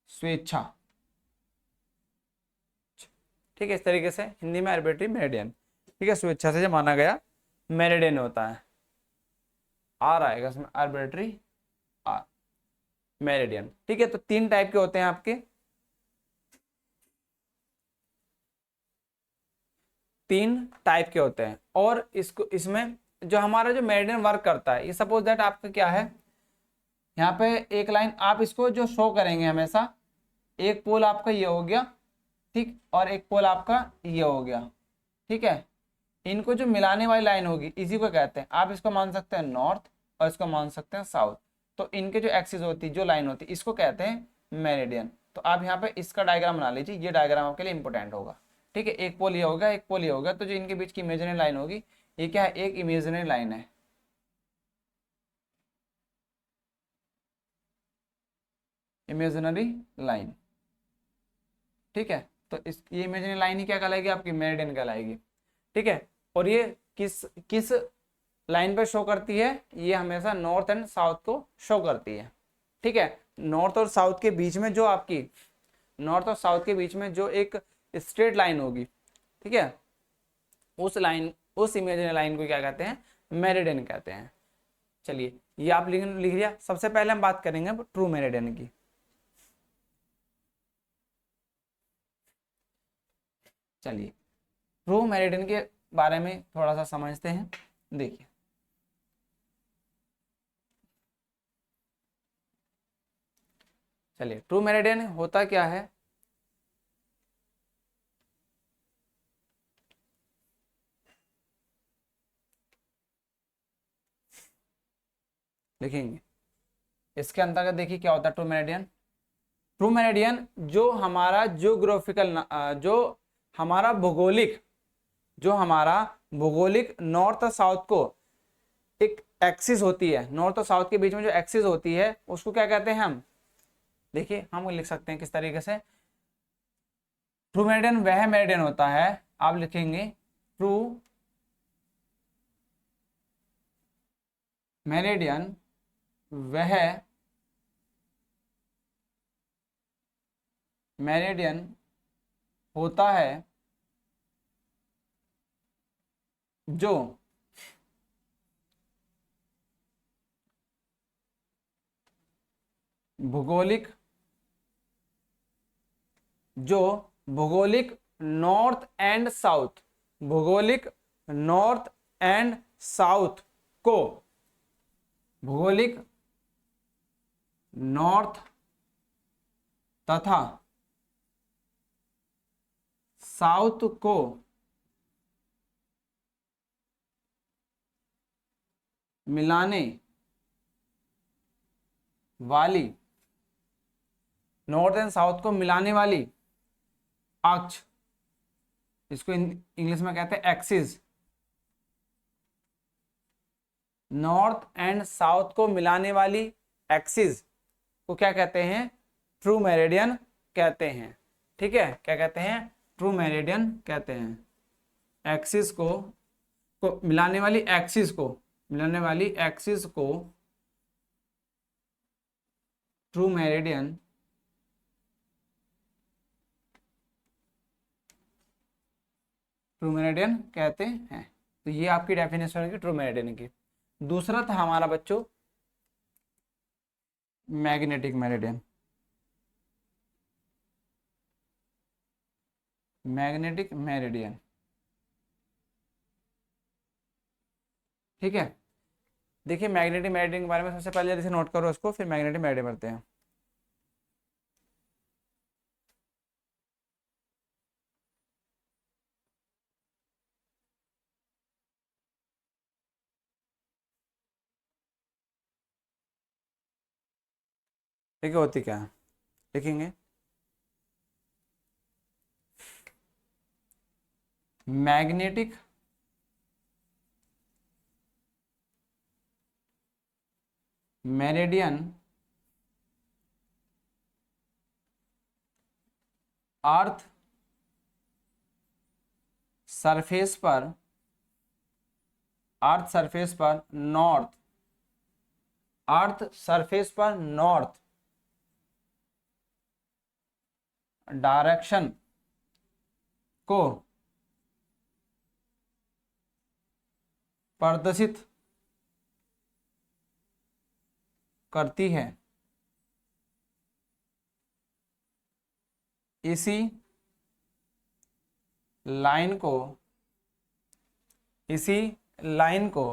Speaker 1: स्वेच्छा। ठीक है, इस तरीके से हिंदी में आर्बिट्रेटरी मेरिडियन, ठीक है, स्वेच्छा से जो माना गया मेरिडियन होता है। आर आएगा इसमें, आर्बिट्रेटरी आर मेरिडियन। ठीक है, तो तीन टाइप के होते हैं आपके, तीन टाइप के होते हैं। और इसको इसमें जो हमारा जो मेरिडियन वर्क करता है, ये सपोज दैट आपका क्या है, यहाँ पे एक लाइन आप इसको जो शो करेंगे हमेशा, एक पोल आपका ये हो गया, ठीक, और एक पोल आपका ये हो गया। ठीक है, इनको जो मिलाने वाली लाइन होगी इसी को कहते हैं, आप इसको मान सकते हैं नॉर्थ और इसको मान सकते हैं साउथ। तो इनके जो एक्सिस होती है, जो लाइन होती है, इसको कहते हैं मेरिडियन। तो आप यहाँ पे इसका डायग्राम बना लीजिए, ये डायग्राम आपके लिए इंपॉर्टेंट होगा। ठीक है, एक पोल ये होगा, एक पोल ये होगा, तो जो इनके बीच की इमेजिनरी लाइन होगी, ये क्या है? एक इमेजिनरी लाइन है। इमेजिनरी लाइन, ठीक है, तो इस ये इमेजिनरी लाइन ही क्या कहलाएगी, आपकी मेरिडियन कहलाएगी। ठीक है, और ये किस किस लाइन पर शो करती है, ये हमेशा नॉर्थ एंड साउथ को शो करती है। ठीक है, नॉर्थ और साउथ के बीच में जो आपकी नॉर्थ और साउथ के बीच में जो एक स्ट्रेट लाइन होगी, ठीक है, उस इमेजिनरी लाइन को क्या कहते हैं, मेरिडियन कहते हैं। चलिए ये आप लिख लिया। सबसे पहले हम बात करेंगे ट्रू मेरिडियन की। चलिए ट्रू मेरिडियन के बारे में थोड़ा सा समझते हैं। देखिए चलिए ट्रू मेरिडियन होता क्या है। लिखेंगे इसके अंतर्गत, देखिए क्या होता है ट्रू मेरिडियन। ट्रू मेरिडियन जो हमारा जियोग्राफिकल, जो हमारा भौगोलिक, जो हमारा भौगोलिक नॉर्थ और साउथ को एक एक्सिस होती है, नॉर्थ और साउथ के बीच में जो एक्सिस होती है उसको क्या कहते हैं हम। देखिए हम लिख सकते हैं किस तरीके से। ट्रू मेरिडियन वह मेरिडियन होता है, आप लिखेंगे ट्रू मेरिडियन वह मेरिडियन होता है जो भौगोलिक नॉर्थ एंड साउथ, भौगोलिक नॉर्थ एंड साउथ को, भौगोलिक नॉर्थ तथा साउथ को मिलाने वाली, नॉर्थ एंड साउथ को मिलाने वाली अक्ष, इसको इंग्लिश में कहते हैं एक्सिस। नॉर्थ एंड साउथ को मिलाने वाली एक्सिस को क्या कहते हैं, ट्रू मेरिडियन कहते हैं। ठीक है, क्या कहते हैं, ट्रू मेरिडियन कहते हैं। एक्सिस को मिलाने वाली एक्सिस को, मिलाने वाली एक्सिस को ट्रू मेरिडियन कहते हैं। तो ये आपकी डेफिनेशन की ट्रू मेरिडियन की। दूसरा था हमारा बच्चों मैग्नेटिक मेरिडियन। मैग्नेटिक मेरिडियन, ठीक है। देखिए मैग्नेटिक मेरिडियन के बारे में सबसे पहले जैसे नोट करो इसको, फिर मैग्नेटिक मेरिडियन पढ़ते हैं। ठीक है, होती क्या है लिखेंगे, मैग्नेटिक मेरिडियन अर्थ सरफेस पर, अर्थ सरफेस पर नॉर्थ, अर्थ सरफेस पर नॉर्थ डायरेक्शन को प्रदर्शित करती है। इसी लाइन को, इसी लाइन को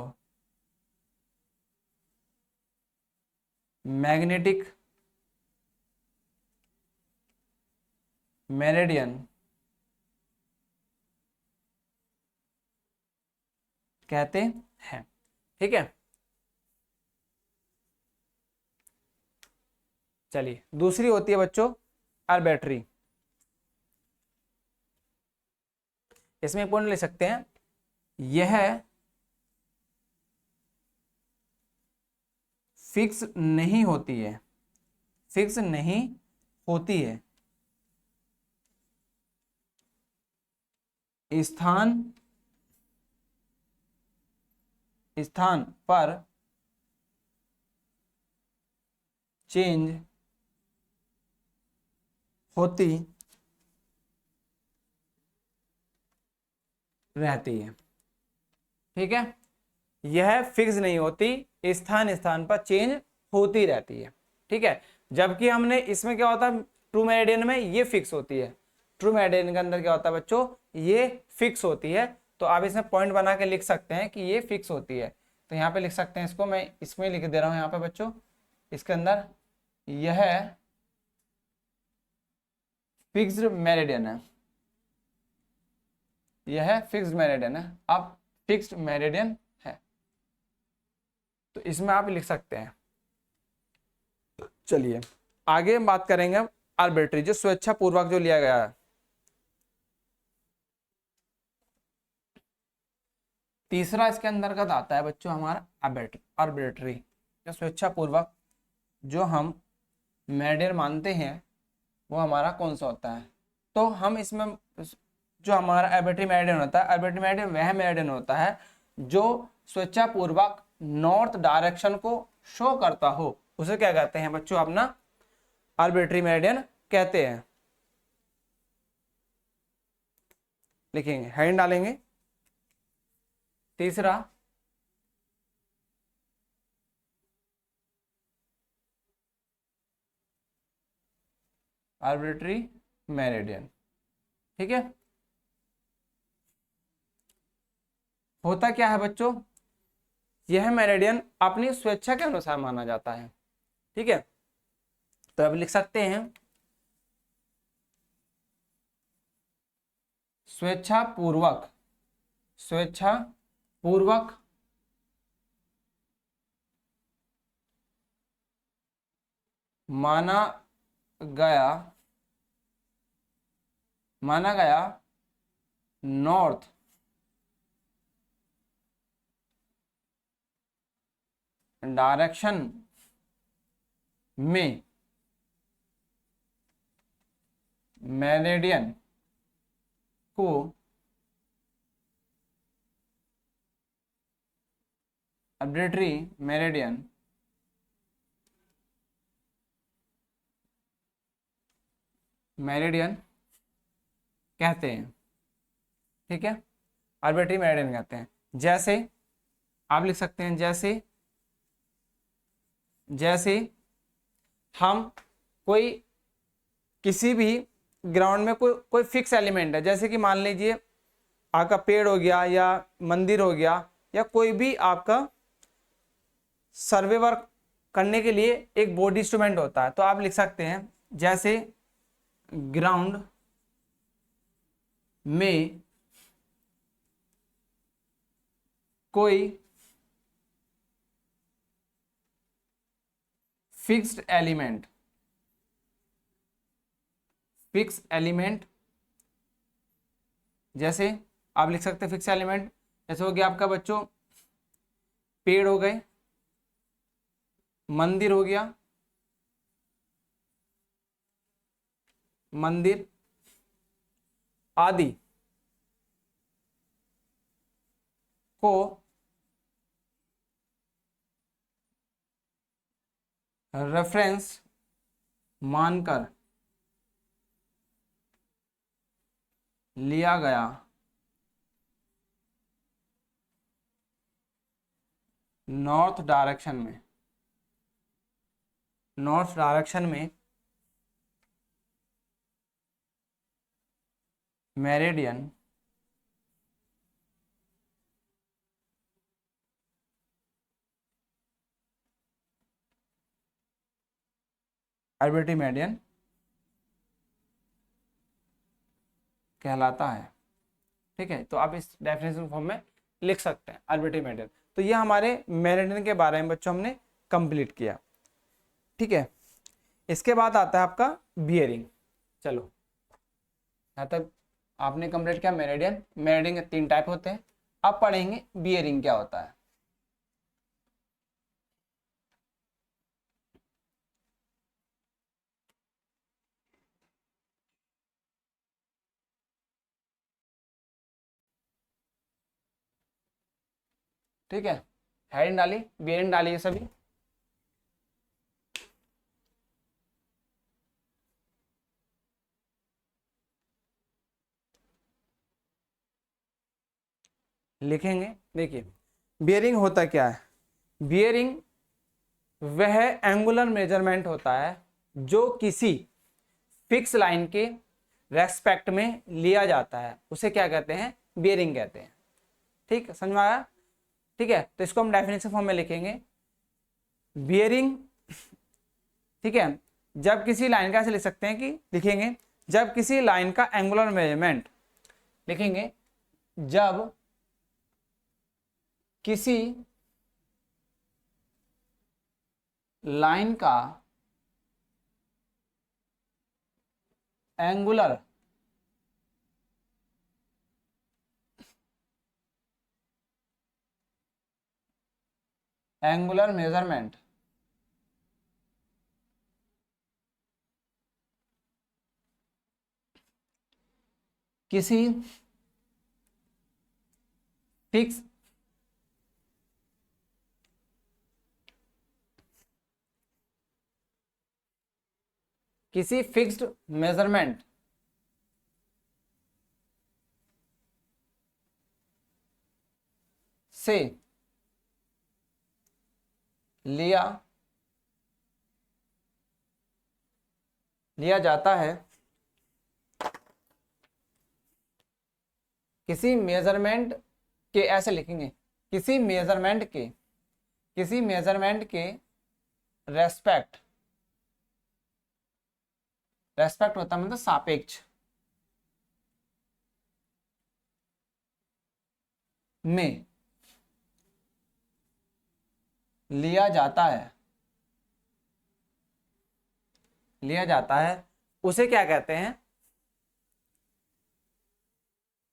Speaker 1: मैग्नेटिक मेरिडियन कहते हैं। ठीक है, चलिए दूसरी होती है बच्चों आर्बिट्री। इसमें एक पॉइंट ले सकते हैं, यह फिक्स नहीं होती है, फिक्स नहीं होती है। स्थान स्थान पर चेंज होती रहती है। ठीक है, यह फिक्स नहीं होती, स्थान स्थान पर चेंज होती रहती है। ठीक है, जबकि हमने इसमें क्या होता है, ट्रू मेरिडियन में ये फिक्स होती है। ट्रू मेरिडियन के अंदर क्या होता है बच्चों, ये फिक्स होती है। तो आप इसमें पॉइंट बना के लिख सकते हैं कि ये फिक्स होती है। तो यहाँ पे लिख सकते हैं इसको, मैं इसमें लिख दे रहा हूँ यहाँ पे बच्चों, इसके अंदर यह फिक्स्ड मेरिडियन है, यह फिक्स्ड मेरिडियन है। अब फिक्स्ड मेरिडियन है, तो इसमें आप लिख सकते हैं। चलिए आगे हम बात करेंगे आर्बिट्री, जो स्वेच्छा पूर्वक जो लिया गया है। तीसरा इसके अंतर्गत आता है बच्चों हमारा आर्बिट्री, जो स्वेच्छा पूर्वक जो हम मेरिडियन मानते हैं वो हमारा कौन सा होता है। तो हम इसमें जो हमारा आर्बिट्री मेरिडियन होता है, आर्बिट्री मेरिडियन वह मेरिडियन होता है जो स्वेच्छा पूर्वक नॉर्थ डायरेक्शन को शो करता हो, उसे क्या कहते हैं बच्चों, अपना आर्बिट्री मेरिडियन कहते हैं। लिखेंगे, हेडिंग डालेंगे। तीसरा आर्बिट्री मेरिडियन। ठीक है, होता क्या है बच्चों, यह मेरिडियन अपनी स्वेच्छा के अनुसार माना जाता है। ठीक है, तो अब लिख सकते हैं स्वेच्छा पूर्वक, स्वेच्छा पूर्वक माना गया, माना गया नॉर्थ डायरेक्शन में मेरिडियन को आर्बिट्री मेरिडियन मेरिडियन कहते हैं। ठीक है, आर्बिट्री मेरिडियन कहते हैं। जैसे आप लिख सकते हैं, जैसे जैसे हम कोई किसी भी ग्राउंड में कोई फिक्स एलिमेंट है, जैसे कि मान लीजिए आपका पेड़ हो गया या मंदिर हो गया या कोई भी आपका सर्वे वर्क करने के लिए एक बोर्ड इंस्ट्रूमेंट होता है, तो आप लिख सकते हैं जैसे ग्राउंड में कोई फिक्स्ड एलिमेंट, फिक्स एलिमेंट, जैसे आप लिख सकते हैं फिक्स एलिमेंट, जैसे हो गया आपका बच्चों पेड़ हो गए, मंदिर हो गया, मंदिर आदि को रेफरेंस मानकर लिया गया नॉर्थ डायरेक्शन में, नॉर्थ डायरेक्शन में मेरिडियन आर्बिट्री मेरिडियन कहलाता है। ठीक है, तो आप इस डेफिनेशन फॉर्म में लिख सकते हैं आर्बिट्री मेरिडियन। तो ये हमारे मेरिडियन के बारे में बच्चों हमने कंप्लीट किया। ठीक है, इसके बाद आता है आपका बियरिंग। चलो यहाँ तक आपने कंप्लीट किया मेरिडियन। मेरिडियन के 3 टाइप होते हैं। अब पढ़ेंगे बियरिंग क्या होता है। ठीक है, हेडिंग डाली, बियरिंग डाली, ये सभी। लिखेंगे। देखिए बियरिंग होता क्या है, बियरिंग वह एंगुलर मेजरमेंट होता है जो किसी फिक्स लाइन के रेस्पेक्ट में लिया जाता है, उसे क्या कहते हैं, बियरिंग कहते हैं। ठीक, समझ में आया? ठीक है, तो इसको हम डेफिनेशन फॉर्म में लिखेंगे, बियरिंग, ठीक है, जब किसी लाइन का, ऐसे लिख सकते हैं कि लिखेंगे, जब किसी लाइन का एंगुलर मेजरमेंट, लिखेंगे जब किसी लाइन का एंगुलर मेजरमेंट किसी फिक्स फिक्स्ड मेजरमेंट से लिया जाता है, किसी मेजरमेंट के, ऐसे लिखेंगे, किसी मेजरमेंट के रेस्पेक्ट होता है, मतलब सापेक्ष में लिया जाता है, उसे क्या कहते हैं,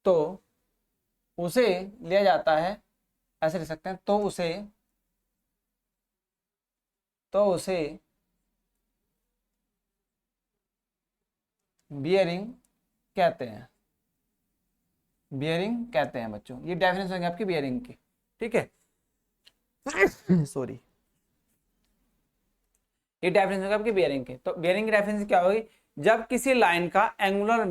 Speaker 1: तो उसे लिया जाता है, ऐसे लिख सकते हैं, तो उसे बियरिंग कहते हैं, बच्चों। ये डेफिनेशन होगी आपकी बियरिंग की, ठीक है। सॉरी, ये डेफिनेशन होगी आपकी बियरिंग की। तो बियरिंग की डेफिनेशन क्या होगी, जब किसी लाइन का एंगुलर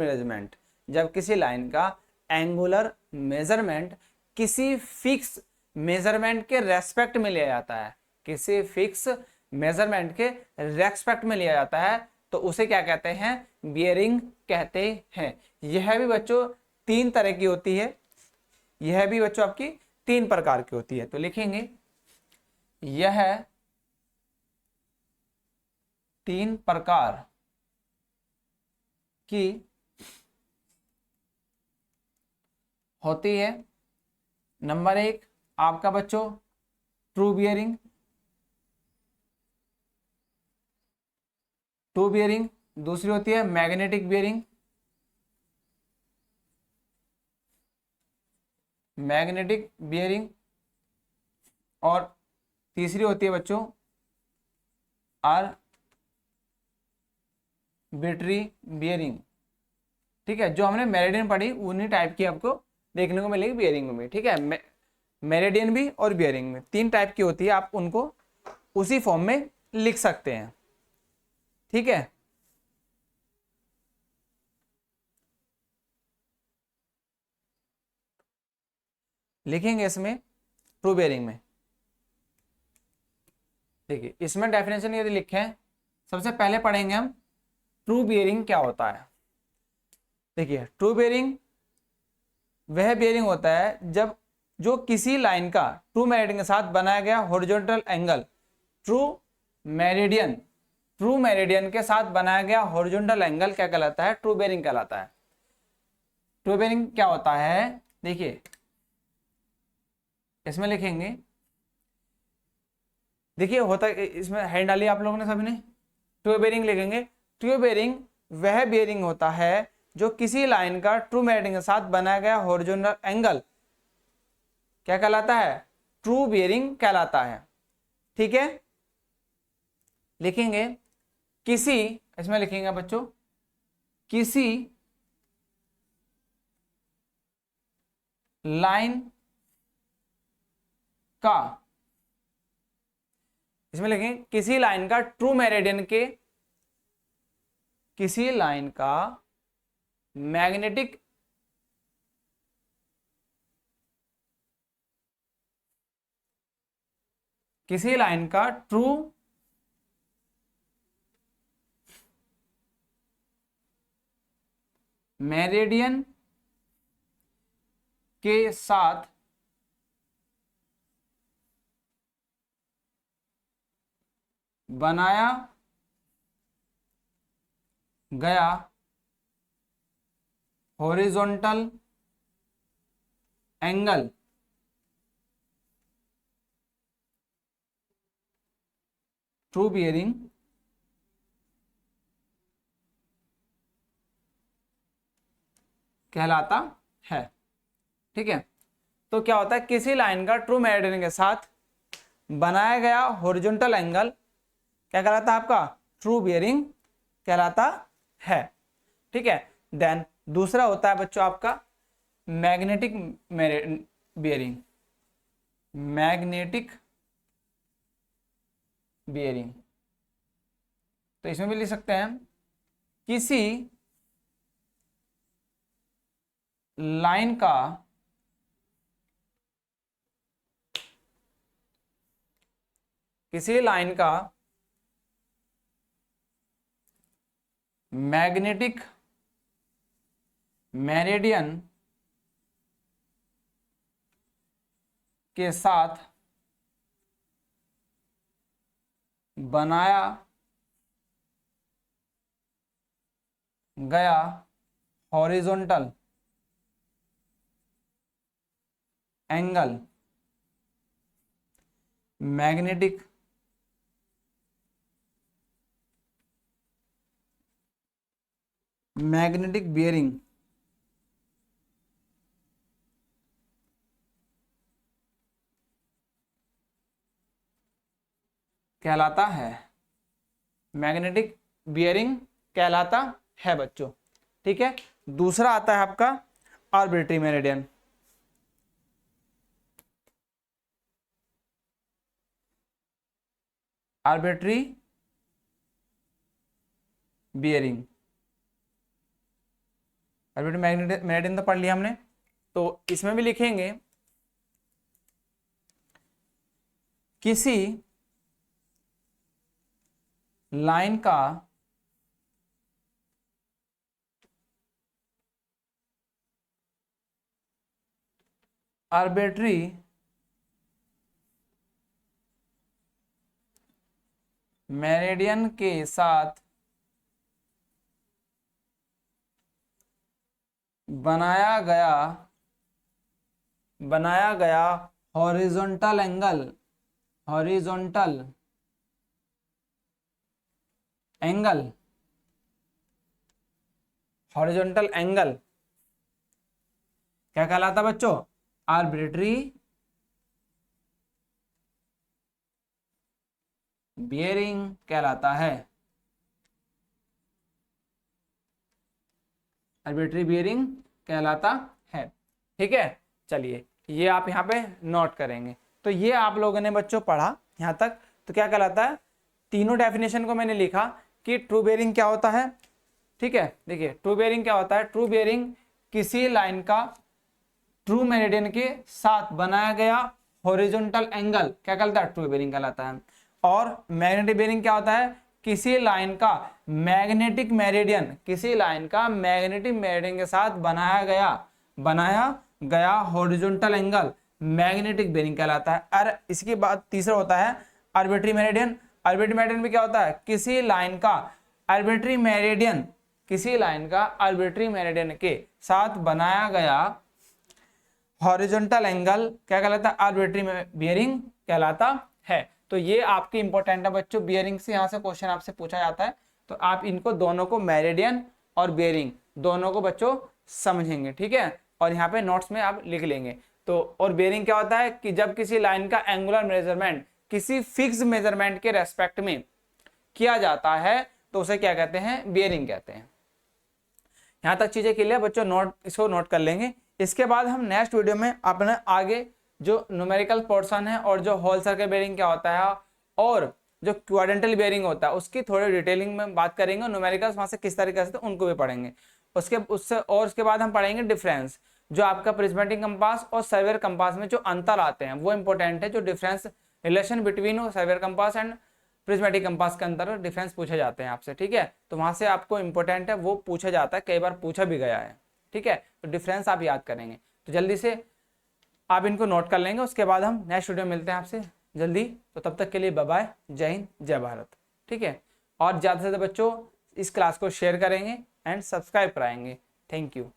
Speaker 1: मेजरमेंट किसी फिक्स मेजरमेंट के रेस्पेक्ट में लिया जाता है, किसी फिक्स मेजरमेंट के रेस्पेक्ट में लिया जाता है, तो उसे क्या कहते हैं, बियरिंग कहते हैं। यह भी बच्चों 3 तरह की होती है, यह भी बच्चों आपकी 3 प्रकार की होती है। तो लिखेंगे यह 3 प्रकार की होती है। नंबर 1 आपका बच्चों ट्रू बियरिंग, दूसरी होती है मैग्नेटिक बियरिंग, और तीसरी होती है बच्चों आर्बिट्री बियरिंग। ठीक है, जो हमने मेरिडियन पढ़ी उन्हीं टाइप की आपको देखने को मिलेगी बियरिंग में, ठीक है। मेरिडियन भी और बियरिंग में 3 टाइप की होती है, आप उनको उसी फॉर्म में लिख सकते हैं, ठीक है। लिखेंगे इसमें ट्रू बियरिंग में, देखिए इसमें डेफिनेशन यदि लिखे हैं, सबसे पहले पढ़ेंगे हम ट्रू बियरिंग क्या होता है। देखिए ट्रू बियरिंग वह बियरिंग होता है जब जो किसी लाइन का ट्रू मेरिडियन के साथ बनाया गया हॉरिजॉन्टल एंगल, ट्रू मेरिडियन के साथ बनाया गया हॉरिजॉन्टल एंगल क्या कहलाता है, ट्रू बियरिंग कहलाता है। ट्रू बियरिंग क्या होता है, देखिए इसमें लिखेंगे, देखिए होता इसमें हैंड डाली आप लोगों ने सभी ने, ट्रू बियरिंग लिखेंगे। ट्रू बियरिंग वह बियरिंग होता है जो किसी लाइन का ट्रू मेरिडियन के साथ बनाया गया हॉरिजॉन्टल एंगल क्या कहलाता है, ट्रू बियरिंग कहलाता है, ठीक है। लिखेंगे किसी, इसमें लिखेंगे बच्चों किसी लाइन का, इसमें लिखें किसी लाइन का ट्रू मेरिडियन के, किसी लाइन का मैग्नेटिक किसी लाइन का ट्रू मेरिडियन के साथ बनाया गया हॉरिजॉन्टल एंगल ट्रू बियरिंग कहलाता है। ठीक है, तो क्या होता है, किसी लाइन का ट्रू मेरिडियन के साथ बनाया गया हॉरिजॉन्टल एंगल क्या कहलाता है आपका, ट्रू बियरिंग कहलाता है। ठीक है, देन दूसरा होता है बच्चों आपका मैग्नेटिक बियरिंग, मैग्नेटिक बियरिंग। तो इसमें भी लिख सकते हैं किसी लाइन का मैग्नेटिक मेरिडियन के साथ बनाया गया हॉरिजॉन्टल एंगल मैग्नेटिक बियरिंग कहलाता है, मैग्नेटिक बियरिंग कहलाता है बच्चों। ठीक है, दूसरा आता है आपका arbitrary meridian. Arbitrary bearing, arbitrary meridian तो पढ़ लिया हमने, तो इसमें भी लिखेंगे किसी लाइन का आर्बिट्री मेरिडियन के साथ बनाया गया हॉरिजॉन्टल एंगल क्या कहलाता बच्चों, आर्बिट्री बियरिंग कहलाता है। आर्बिट्री बियरिंग कहलाता है। ठीक है, चलिए ये आप यहाँ पे नोट करेंगे। तो ये आप लोगों ने बच्चों पढ़ा यहाँ तक, तो क्या कहलाता है, तीनों डेफिनेशन को मैंने लिखा कि ट्रू बियरिंग क्या होता है। ठीक है, देखिए ट्रू बियरिंग क्या होता है, ट्रू बियरिंग किसी लाइन का ट्रू मेरिडियन के साथ बनाया गया हॉरिजॉन्टल एंगल क्या कहलाता है, ट्रू बियरिंग कहलाता है। और मैग्नेटिक बियरिंग क्या होता है, किसी लाइन का मैग्नेटिक मेरिडियन के साथ बनाया गया हॉरिजॉन्टल एंगल मैग्नेटिक बियरिंग कहलाता है। और इसके बाद तीसरा होता है आर्बिट्री मेरिडियन। आर्बिट्री मेरिडियन में क्या होता है, किसी लाइन का आर्बिट्री मेरिडियन के साथ बनाया गया हॉरिजॉन्टल एंगल क्या कहलाता है, आर्बिट्री बियरिंग कहलाता है। तो ये आपके इंपॉर्टेंट है बच्चों, बियरिंग से यहाँ से क्वेश्चन आपसे पूछा जाता है, तो आप इनको दोनों को, मेरिडियन और बियरिंग दोनों को बच्चों समझेंगे। ठीक है, और यहाँ पे नोट्स में आप लिख लेंगे। तो और बियरिंग क्या होता है कि जब किसी लाइन का एंगुलर मेजरमेंट किसी फिक्स मेजरमेंट के रेस्पेक्ट में किया जाता है तो उसे क्या कहते हैं, बियरिंग कहते हैं। यहाँ तक चीजें क्लियर बच्चों, इसको नोट कर लेंगे। इसके बाद हम नेक्स्ट वीडियो में अपने आगे जो न्यूमेरिकल पोर्शन है और जो होल सर्कल बेयरिंग क्या होता है और जो क्वाड्रेंटल बेयरिंग होता है उसकी थोड़ी डिटेलिंग में बात करेंगे। न्यूमेरिकल्स वहाँ से किस तरीके से तो उनको भी पढ़ेंगे। उसके बाद हम पढ़ेंगे डिफरेंस, जो आपका प्रिज्मेटिक कंपास और सर्वेयर कंपास में जो अंतर आते हैं वो इंपॉर्टेंट है। जो difference relation between surveyor compass and prismatic compass के अंदर डिफरेंस पूछे जाते हैं आपसे, ठीक है। तो वहां से आपको इंपॉर्टेंट है, वो पूछा जाता है, कई बार पूछा भी गया है, ठीक है। तो डिफरेंस आप याद करेंगे, तो जल्दी से आप इनको नोट कर लेंगे। उसके बाद हम नेक्स्ट वीडियो मिलते हैं आपसे जल्दी। तो तब तक के लिए बाय बाय, जय हिंद जय भारत, ठीक है। और ज़्यादा से ज़्यादा बच्चों इस क्लास को शेयर करेंगे एंड सब्सक्राइब कराएंगे। Thank you.